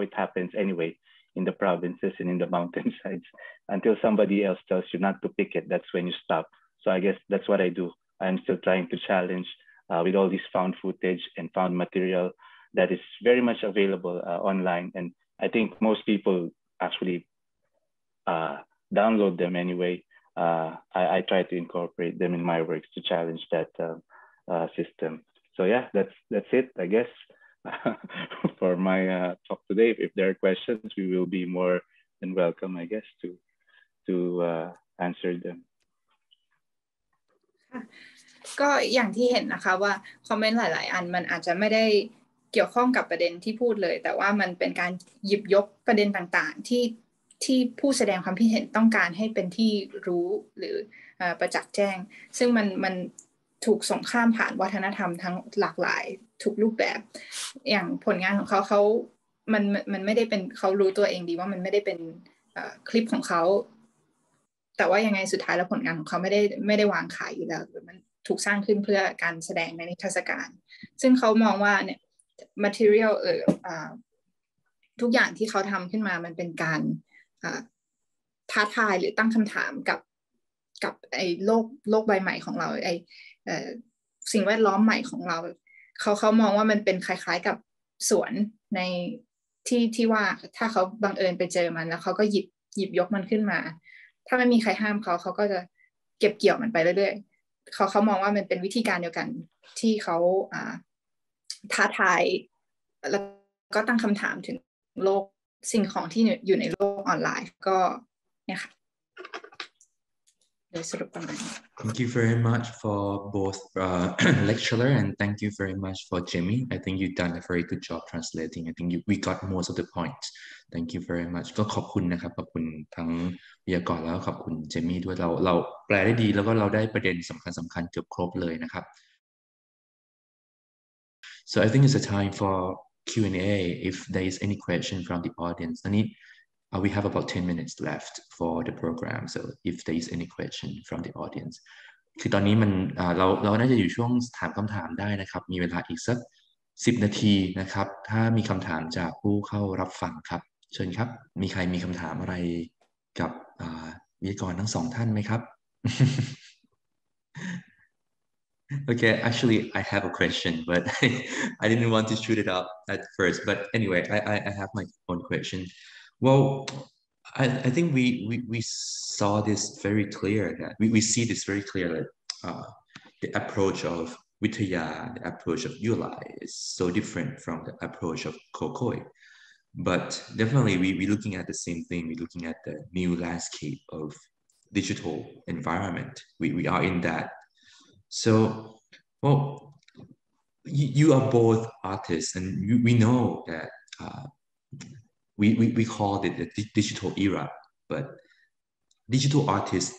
it happens anyway in the provinces and in the mountainsides. Until somebody else tells you not to pick it, that's when you stop. So I guess that's what I do. I'm still trying to challenge with all this found footage and found material that is very much available online. And I think most people actually download them anyway. I try to incorporate them in my works to challenge that system. So yeah, that's it, I guess, for my talk today. If there are questions, we will be more than welcome, I guess, to answer them. ก็อย่างที่เห็นนะคะว่าคอมเมนต์หลายๆอันมันอาจจะไม่ได้เกี่ยวข้องกับประเด็นที่พูดเลยแต่ว่ามันเป็นการหยิบยกประเด็นต่างๆที่ผู้แสดงความคิดเห็นต้องการให้เป็นที่รู้หรือประจักษ์แจ้งซึ่งมันถูกส่งข้ามผ่านวัฒนธรรมทั้งหลากหลายทุกรูปแบบอย่างผลงานของเขามันไม่ได้เป็นเขารู้ตัวเองดีว่ามันไม่ได้เป็นคลิปของเขาแต่ว่ายังไงสุดท้ายแล้วผลงานของเขาไม่ได้วางขายอยู่แล้วมันถูกสร้างขึ้นเพื่อการแสดงในนิทรรศการซึ่งเขามองว่าเนี่ย material ทุกอย่างที่เขาทำขึ้นมามันเป็นการท้าทายหรือตั้งคำถามกับไอ้โลกใบใหม่ของเราไอ้สิ่งแวดล้อมใหม่ของเราเขามองว่ามันเป็นคล้ายๆกับสวนในที่ว่าถ้าเขาบังเอิญไปเจอมันแล้วเขาก็หยิบยกมันขึ้นมาถ้าไม่มีใครห้ามเขาก็จะเก็บเกี่ยวมันไปเรื่อยๆเขามองว่ามันเป็นวิธีการเดียวกันที่เขาท้าทายแล้วก็ตั้งคำถามถึงโลกสิ่งของที่อยู่ในโลกออนไลน์ก็เนี่ยค่ะ สรุปประมาณนี้ Thank you very much for both lecturer and thank you very much for Jamie. I think you've done a very good job translating. I think we got most of the points. Thank you very much. ก็ขอบคุณนะครับขอบคุณทั้งวิทยากรแล้วขอบคุณเจมี่ด้วยเราแปลได้ดีแล้วก็เราได้ประเด็นสำคัญเกือบครบเลยนะครับ So I think it's a time for Q&A if there is any question from the audience. I need we have about 10 minutes left for the program. So if there is any question from the audience. คือตอนนี้มันเราน่าจะอยู่ช่วงถามคำถามได้นะครับมีเวลาอีกสัก10 นาทีนะครับถ้ามีคำถามจากผู้เข้ารับฟังครับเชิญครับมีใครมีคำถามอะไรกับวิทยากรทั้งสองท่านไหมครับ Okay, actually I have a question but I didn't want to shoot it out at first but anyway I have my own question. Well, I think we saw this very clear that we see this very clear that the approach of Vitaya, the approach of Yuelei is so different from the approach of Cocoy. But definitely we're looking at the same thing. We're looking at the new landscape of digital environment. We are in that. So, well, you are both artists and we know that we call it the digital era, but digital artists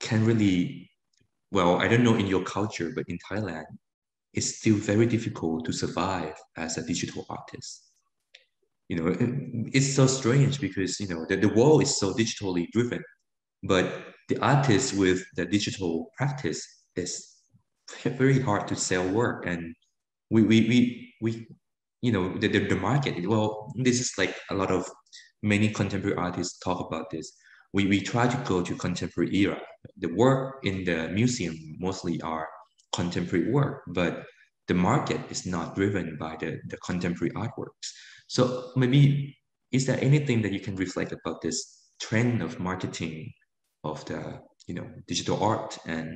can really, well, I don't know in your culture, but in Thailand, it's still very difficult to survive as a digital artist. You know, it's so strange because, you know, the world is so digitally driven, but the artist with the digital practice is very hard to sell work. And we you know, the market, well, this is like a lot of many contemporary artists talk about this. We try to go to contemporary era. The work in the museum mostly are contemporary work, but the market is not driven by the contemporary artworks. So maybe, is there anything that you can reflect about this trend of marketing of the, you know, digital art and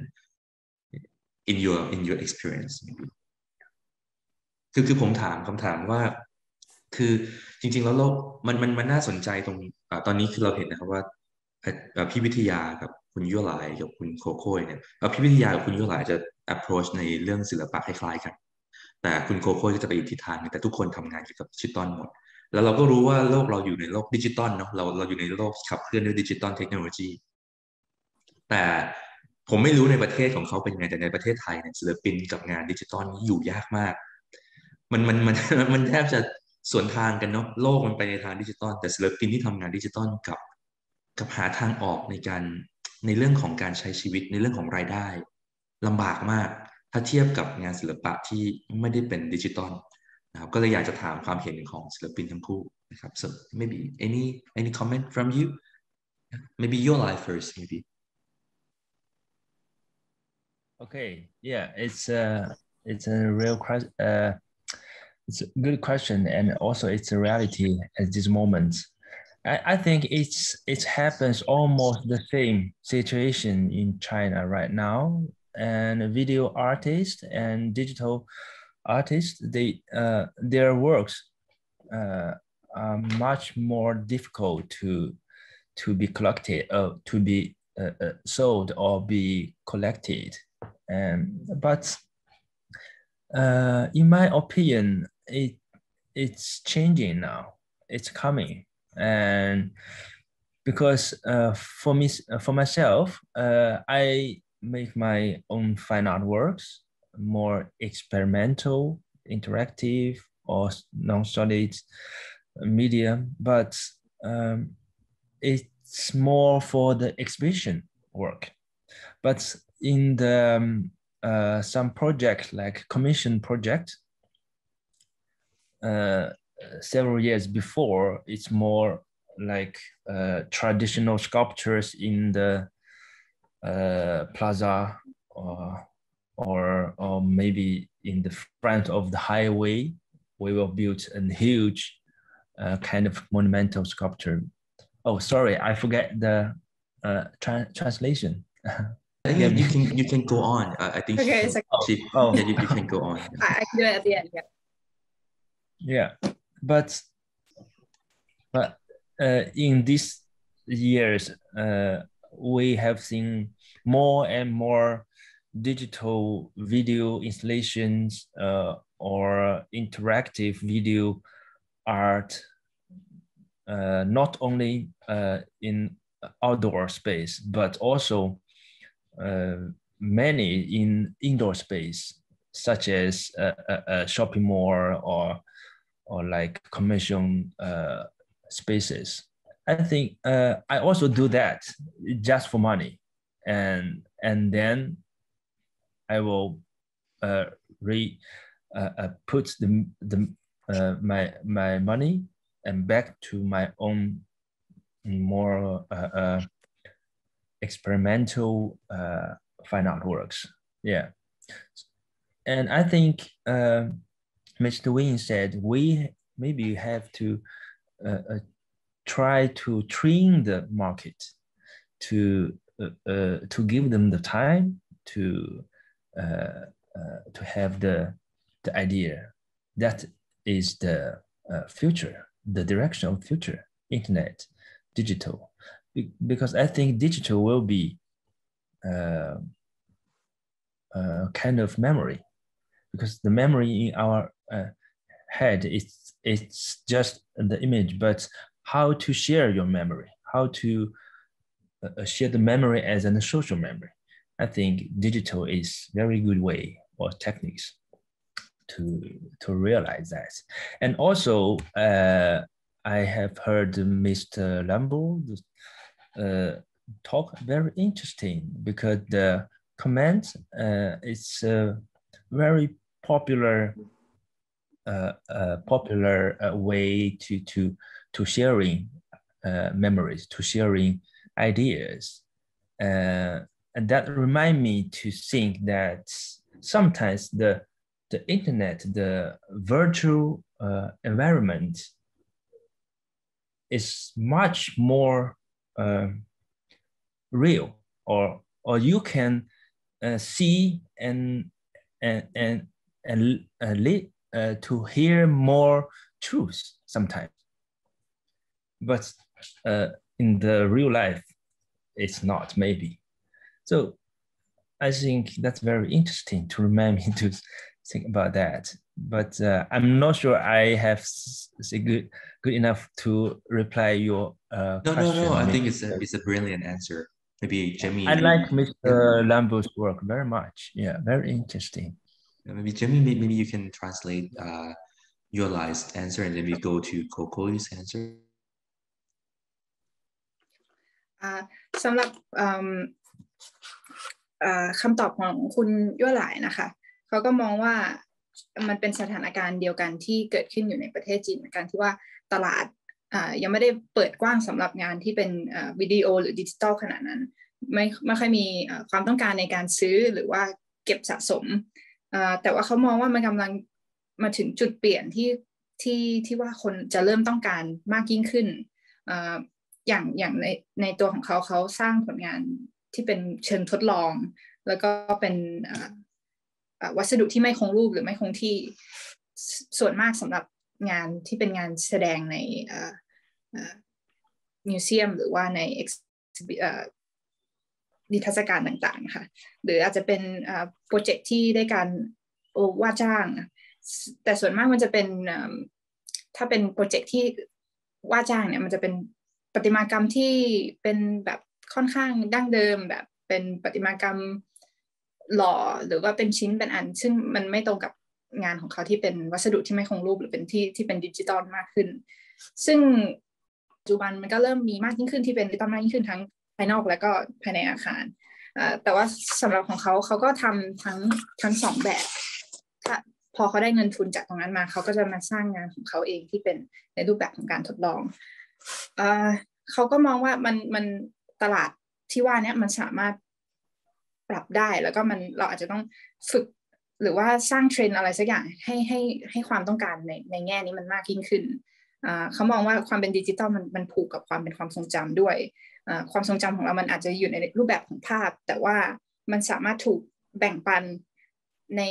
in your experience maybe?คือผมถามคำถามว่าคือจริงๆแล้วมันน่าสนใจตรงตอนนี้คือเราเห็นนะครับว่าพี่วิทยากับคุณยั่วหลายกับคุณโคโค่เนี่ยพี่วิทยากับคุณยั่วหลายจะ approach ในเรื่องศิลปะคล้ายๆกันแต่คุณโคโค่ก็จะไปอีกทิศทางนึงแต่ทุกคนทำงานเกี่ยวกับดิจิตอลหมดแล้วเราก็รู้ว่าโลกเราอยู่ในโลกดิจิตอลเนาะเราอยู่ในโลกขับเคลื่อนด้วยดิจิตอลเทคโนโลยีแต่ผมไม่รู้ในประเทศของเขาเป็นยังไงแต่ในประเทศไทยเนี่ยศิลปินกับงานดิจิตอลนี้อยู่ยากมากมันแทบจะสวนทางกันเนาะโลกมันไปในทางดิจิตอลแต่ศิลปินที่ทำงานดิจิตอลกับหาทางออกในเรื่องของการใช้ชีวิตในเรื่องของรายได้ลำบากมากถ้าเทียบกับงานศิลปะที่ไม่ได้เป็นดิจิตอลนะครับก็เลยอยากจะถามความเห็นของศิลปินทั้งคู่นะครับ so maybe any comment from you maybe your life first maybe okay yeah it's a real question it's a good question and also it's a reality at this moment. I think it happens almost the same situation in China right now, and video artists and digital artists their works are much more difficult to be collected to be sold or be collected, but in my opinion it's changing now. It's coming. And because for myself, I make my own fine art works, more experimental, interactive, or non-solid medium, but it's more for the exhibition work. But in the some project like commission project, several years before, it's more like traditional sculptures in the plaza or maybe in the front of the highway. We will build a huge kind of monumental sculpture. Oh, sorry, I forget the translation. You can go on. I think okay, you can go on. I can do it at the end. Yeah, but in these years, we have seen more and more digital video installations or interactive video art, not only in outdoor space, but also many in indoor space, such as a shopping mall or like commercial spaces. I think I also do that just for money, and then I will put my money and back to my own more experimental fine art works. Yeah, and I think Mr. Wing said we maybe have to try to train the market to give them the time to have the idea. That is the future, the direction of future, internet, digital, because I think digital will be kind of memory, because the memory in our head it's just the image, but how to share your memory, how to share the memory as a social memory. I think digital is very good way or techniques to realize that. And also I have heard Mr. Lumbao talk very interesting, because the comment is a very popular way to sharing memories, to sharing ideas, and that remind me to think that sometimes the internet, the virtual environment is much more real, or you can see and to hear more truth sometimes, but in the real life it's not, maybe. So I think that's very interesting to remind me to think about that, but I'm not sure I have good enough to reply your question. No, I think it's a brilliant answer. Maybe Jimmy. I like Mr. Lambo's work very much. Yeah, very interesting. Maybe Jimmy, maybe you can translate Yuelai's answer, and then we go to Cocoy's answer. สำหรับคำตอบของคุณยั่วหลายนะคะเขาก็มองว่ามันเป็นสถานการณ์เดียวกันที่เกิดขึ้นอยู่ในประเทศจีนเหมือนกันที่ว่าตลาดยังไม่ได้เปิดกว้างสำหรับงานที่เป็นวิดีโอหรือดิจิตอลขนาดนั้นไม่ค่อยมีความต้องการในการซื้อหรือว่าเก็บสะสมแต่ว่าเขามองว่ามันกำลังมาถึงจุดเปลี่ยนที่ว่าคนจะเริ่มต้องการมากยิ่งขึ้นอย่างในตัวของเขาสร้างผลงานที่เป็นเชิงทดลองแล้วก็เป็นวัสดุที่ไม่คงรูปหรือไม่คงที่ส่วนมากสำหรับงานที่เป็นงานแสดงในมิวเซียมหรือว่าในนิทรรศการต่างๆค่ะหรืออาจจะเป็นโปรเจกต์ที่ได้การว่าจ้างแต่ส่วนมากมันจะเป็นถ้าเป็นโปรเจกต์ที่ว่าจ้างเนี่ยมันจะเป็นประติมากรรมที่เป็นแบบค่อนข้างดั้งเดิมแบบเป็นประติมากรรมหล่อหรือว่าเป็นชิ้นเป็นอันซึ่งมันไม่ตรงกับงานของเขาที่เป็นวัสดุที่ไม่คงรูปหรือเป็นที่เป็นดิจิตอลมากขึ้นซึ่งปัจจุบันมันก็เริ่มมีมากยิ่งขึ้นที่เป็นดิจิตอลมากยิ่งขึ้นทั้งภายนอกและก็ภายในอาคารแต่ว่าสำหรับของเขาก็ทำทั้งสองแบบพอเขาได้เงินทุนจากตรงนั้นมาเขาก็จะมาสร้างงานของเขาเองที่เป็นในรูปแบบของการทดลองเขาก็มองว่ามันตลาดที่ว่านี้มันสามารถปรับได้แล้วก็เราอาจจะต้องฝึกหรือว่าสร้างเทรนด์อะไรสักอย่างให้ความต้องการในแง่นี้มันมากยิ่งขึ้นเขามองว่าความเป็นดิจิตอลมันผูกกับความเป็นความทรงจำด้วยความทรงจำของเรามันอาจจะอยู่ในรูปแบบของภาพแต่ว่ามันสามารถถูกแบ่งปันใน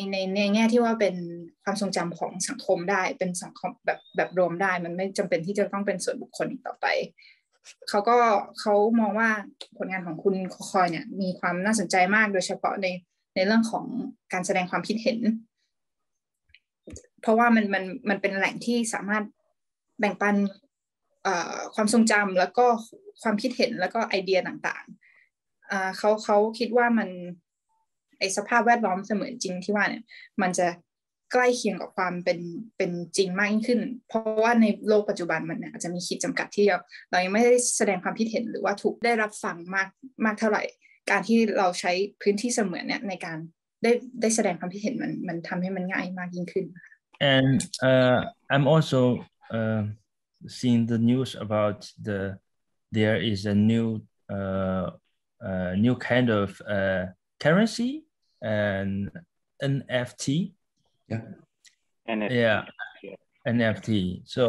แง่ที่ว่าเป็นความทรงจำของสังคมได้เป็นสังคมแบบรวมได้มันไม่จำเป็นที่จะต้องเป็นส่วนบุคคลอีกต่อไป เขามองว่าผลงานของคุณโคคอยเนี่ยมีความน่าสนใจมากโดยเฉพาะในเรื่องของการแสดงความคิดเห็นเพราะว่ามันเป็นแหล่งที่สามารถแบ่งปันความทรงจำแล้วก็ความคิดเห็นแล้วก็ไอเดียต่างๆเขาคิดว่ามันไอสภาพแวดล้อมเสมือนจริงที่ว่าเนี่ยมันจะใกล้เคียงกับความเป็นจริงมากยิ่งขึ้นเพราะว่าในโลกปัจจุบันมันอาจจะมีขีดจำกัดที่เรายังไม่ได้แสดงความคิดเห็นหรือว่าถูกได้รับฟังมากเท่าไหร่การที่เราใช้พื้นที่เสมือนเนี่ยในการได้แสดงความคิดเห็นมันทำให้มันง่ายมากยิ่งขึ้น And I'm also seeing the news about there is a new kind of currency and NFT. Yeah. NFT. Yeah. NFT. So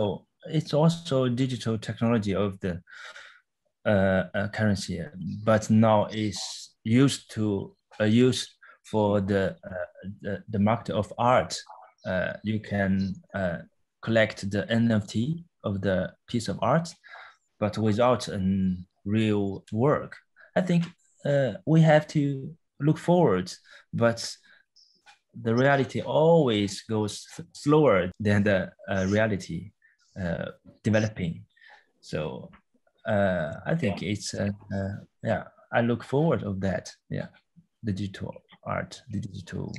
it's also digital technology of the currency, but now it's used for the market of art. You can collect the NFT of the piece of art, but without a real work. I think we have to look forward, but the reality always goes slower than the reality developing. So I think it's I look forward of that. Yeah, the digital art, the digital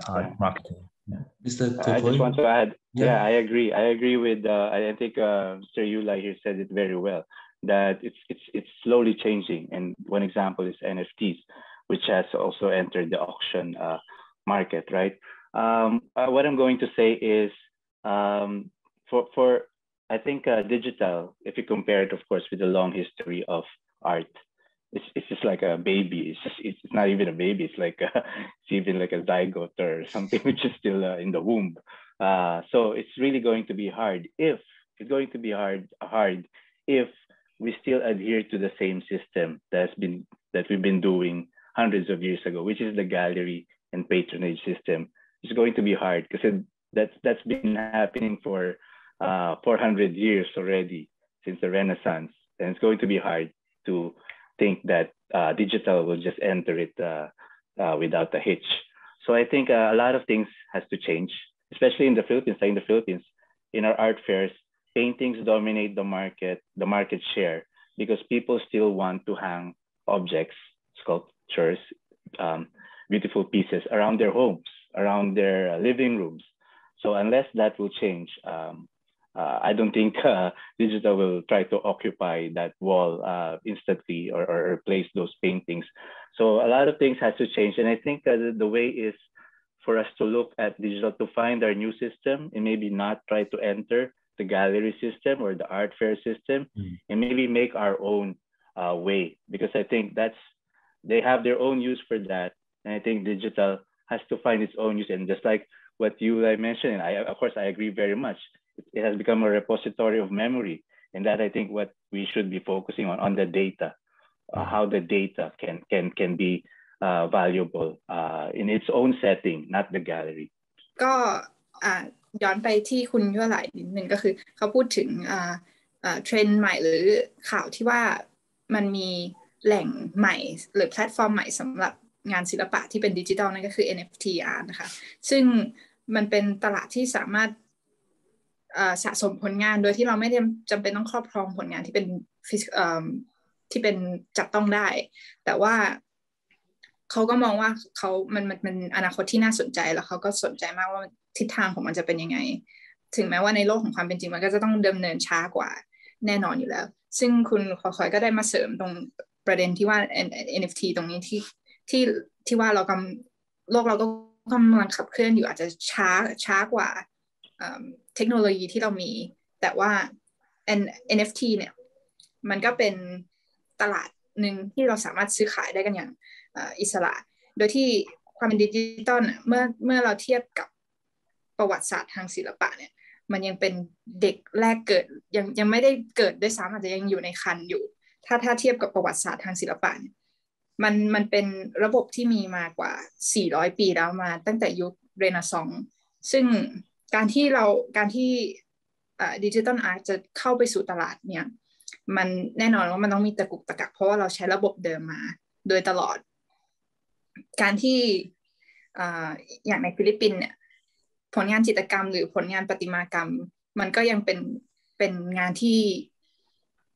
art marketing. Yeah. Mr. I just want to add. Yeah, I agree with. I think Mr. Yuelei here said it very well. That it's slowly changing, and one example is NFTs, which has also entered the auction market, right? What I'm going to say is, for I think digital, if you compare it, of course, with the long history of art, it's just like a baby. It's not even a baby. It's like it's even like a zygote or something which is still in the womb. So it's really going to be hard if we still adhere to the same system that we've been doing hundreds of years ago, which is the gallery and patronage system. It's going to be hard because that's been happening for 400 years already since the Renaissance, and it's going to be hard to think that digital will just enter it without a hitch. So I think a lot of things has to change, especially in the Philippines. Like in the Philippines, in our art fairs, paintings dominate the market share because people still want to hang objects, sculptures, beautiful pieces around their homes, around their living rooms. So unless that will change, I don't think digital will try to occupy that wall instantly or replace those paintings. So a lot of things has to change. And I think the way is for us to look at digital to find our new system and maybe not try to enter the gallery system or the art fair system and maybe make our own way, because I think they have their own use for that. And I think digital has to find its own use. And just like what you mentioned, and of course I agree very much, it has become a repository of memory, and that I think what we should be focusing on the data, how the data can be valuable in its own setting, not the gallery. ก็ย้อนไปที่คุณยั่วไหลนิดนึงก็คือเขาพูดถึงเทรนด์ใหม่หรือข่าวที่ว่ามันมีแหล่งใหม่หรือแพลตฟอร์มใหม่สำหรับงานศิลปะที่เป็นดิจิทัลนั่นก็คือ NFT art นะคะซึ่งมันเป็นตลาดที่สามารถสะสมผลงานโดยที่เราไม่จำเป็นต้องครอบครองผลงานที่เป็นจับต้องได้แต่ว่าเขาก็มองว่ามันอนาคตที่น่าสนใจแล้วเขาก็สนใจมากว่าทิศทางของมันจะเป็นยังไงถึงแม้ว่าในโลกของความเป็นจริงมันก็จะต้องดำเนินช้ากว่าแน่นอนอยู่แล้วซึ่งคุณคอยก็ได้มาเสริมตรงประเด็นที่ว่า NFT ตรงนี้ที่ว่าโลกเราก็กำลังขับเคลื่อนอยู่อาจจะช้ากว่าเทคโนโลยีที่เรามีแต่ว่า NFT เนี่ยมันก็เป็นตลาดหนึ่งที่เราสามารถซื้อขายได้กันอย่างอิสระโดยที่ความเป็นดิจิตอลเมื่อเราเทียบกับประวัติศาสตร์ทางศิลปะเนี่ยมันยังเป็นเด็กแรกเกิดยังไม่ได้เกิดด้วยซ้ำอาจจะยังอยู่ในครรภ์อยู่ถ้าเทียบกับประวัติศาสตร์ทางศิลปะเนี่ยมันเป็นระบบที่มีมากว่า400ปีแล้วมาตั้งแต่ยุคเรเนซองส์ซึ่งการที่ดิจิทัลอาร์ตจะเข้าไปสู่ตลาดเนี่ย มันแน่นอนว่ามันต้องมีตะกุกตะกักเพราะว่าเราใช้ระบบเดิมมาโดยตลอดการที่อย่างในฟิลิปปินส์เนี่ยผลงานจิตรกรรมหรือผลงานประติมากรรมมันก็ยังเป็นงานที่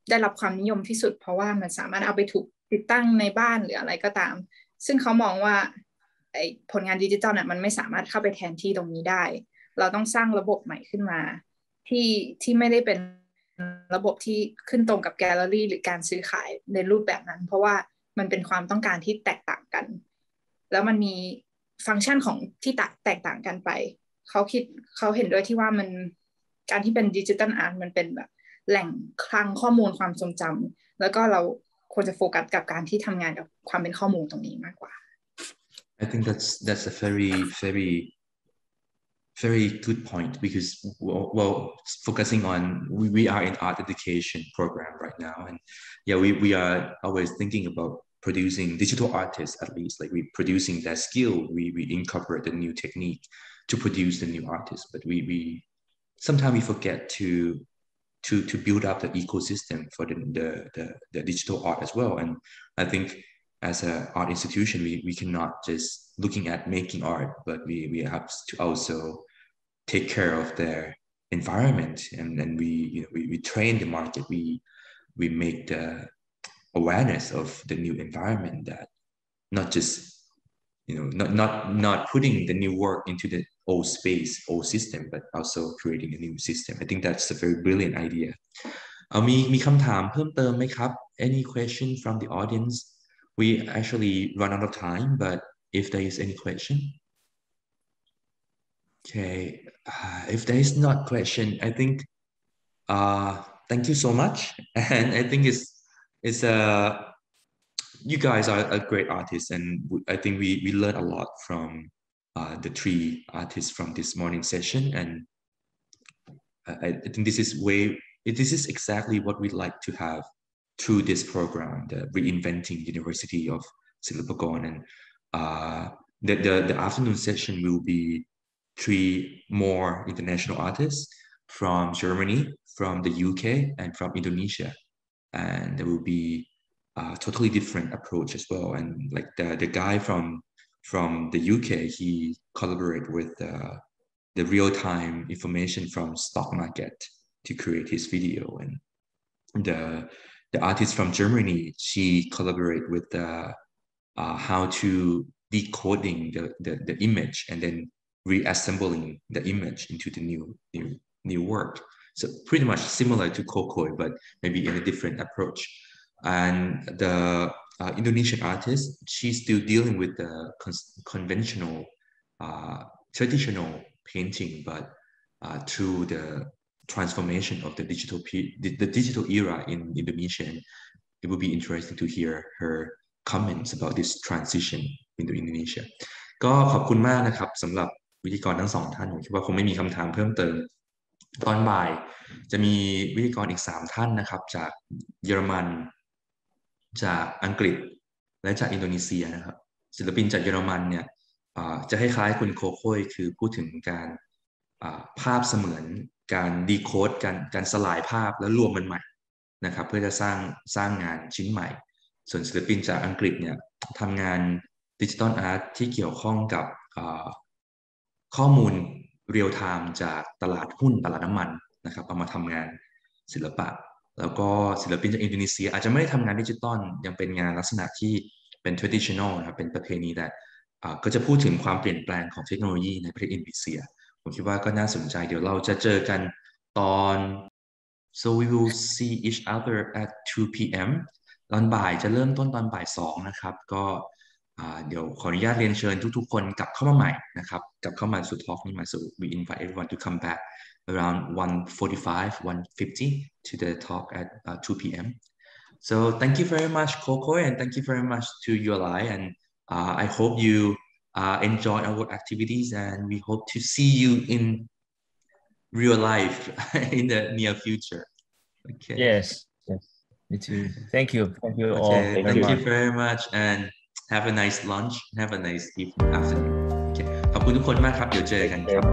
ได้รับความนิยมที่สุดเพราะว่ามันสามารถเอาไปถูกติดตั้งในบ้านหรืออะไรก็ตามซึ่งเขามองว่าไอ้ผลงานดิจิตอลเนี่ยมันไม่สามารถเข้าไปแทนที่ตรงนี้ได้เราต้องสร้างระบบใหม่ขึ้นมาที่ไม่ได้เป็นระบบที่ขึ้นตรงกับแกลเลอรี่หรือการซื้อขายในรูปแบบนั้นเพราะว่ามันเป็นความต้องการที่แตกต่างกันแล้วมันมีฟังก์ชันของที่แตกต่างกันไปเขาเห็นด้วยที่ว่ามันการที่เป็นดิจิทัลอาร์ตมันเป็นแบบแหล่งคลังข้อมูลความทรงจำแล้วก็เราควรจะโฟกัสกับการที่ทำงานกับความเป็นข้อมูลตรงนี้มากกว่า I think that's a very good point because well focusing on we are in art education program right now and yeah we are always thinking about producing digital artists at least like we producing that skill we incorporate the new technique to produce the new artists but we sometimes we forget to build up the ecosystem for the digital art as well and I think as an art institution we cannot just looking at making art but we have to also take care of their environment and we train the market we make the awareness of the new environment that not just not putting the new work into the old space old system but also creating a new system I think that's a very brilliant idea มีคำถามเพิ่มเติมไหมครับ any question from the audience we actually run out of time but if there is any question okay if there is not question I think thank you so much and I think it's you guys are a great artists and I think we learned a lot from the three artists from this morning session and I think this is exactly what we'd like to have through this program the Reinventing University of Silpakorn and the afternoon session will be three more international artists from Germany from the UK and from Indonesia and there will be totally different approach as well and like the guy from the UK he collaborate with the real-time information from stock market to create his video and the artist from Germany she collaborate with how to decoding the image and then reassembling the image into the new work so pretty much similar to Cocoy but maybe in a different approach and the Indonesian artist she's still dealing with the conventional traditional painting but through the transformation of the digital era in Indonesia and it would be interesting to hear her comments about this transition into Indonesia ก็ขอบคุณมากนะครับสำหรับวิทยากรทั้งสองท่านผมคิดว่าคงไม่มีคำถามเพิ่มเติมตอนบ่ายจะมีวิทยากรอีก3ท่านนะครับจากเยอรมันจากอังกฤษและจากอินโดนีเซียนะครับศิลปินจากเยอรมันเนี่ยจะคล้ายๆคุณโคโค่ยคือพูดถึงการภาพเสมือนการดีโคดการสลายภาพแล้วรวมมันใหม่นะครับเพื่อจะสร้างงานชิ้นใหม่ส่วนศิลปินจากอังกฤษเนี่ยทำงานดิจิตอลอาร์ตที่เกี่ยวข้องกับข้อมูลเรียลไทม์จากตลาดหุ้นตลาดน้ำมันนะครับเอามาทำงานศิลปะแล้วก็ศิลปินจากอินโดนีเซียอาจจะไม่ได้ทำงานดิจิตอลยังเป็นงานลักษณะที่เป็น traditional นะครับเป็นประเพณีแต่ก็จะพูดถึงความเปลี่ยนแปลงของเทคโนโลยีในประเทศอินโดนีเซียผมคิดว่าก็น่าสนใจเดี๋ยวเราจะเจอกันตอน so we will see each other at 2 p.m. ตอนบ่ายจะเริ่มต้นตอนบ่าย2นะครับก็เดี๋ยวขออนุญาตเรียนเชิญทุกๆคนกลับเข้ามาใหม่นะครับกลับเข้ามาสู่ talk นี้ใหม่ so we invite everyone to come back around 1:45-1:50 to the talk at 2 p.m. So thank you very much Cocoy and thank you very much to Yuelei and I hope you enjoy our activities and we hope to see you in real life in the near future. Okay. Yes. Me too. Thank you all. Thank you very much and have a nice lunch. Have a nice afternoon. ขอบคุณทุกคนมากครับเดี๋ยวเจอกันครับ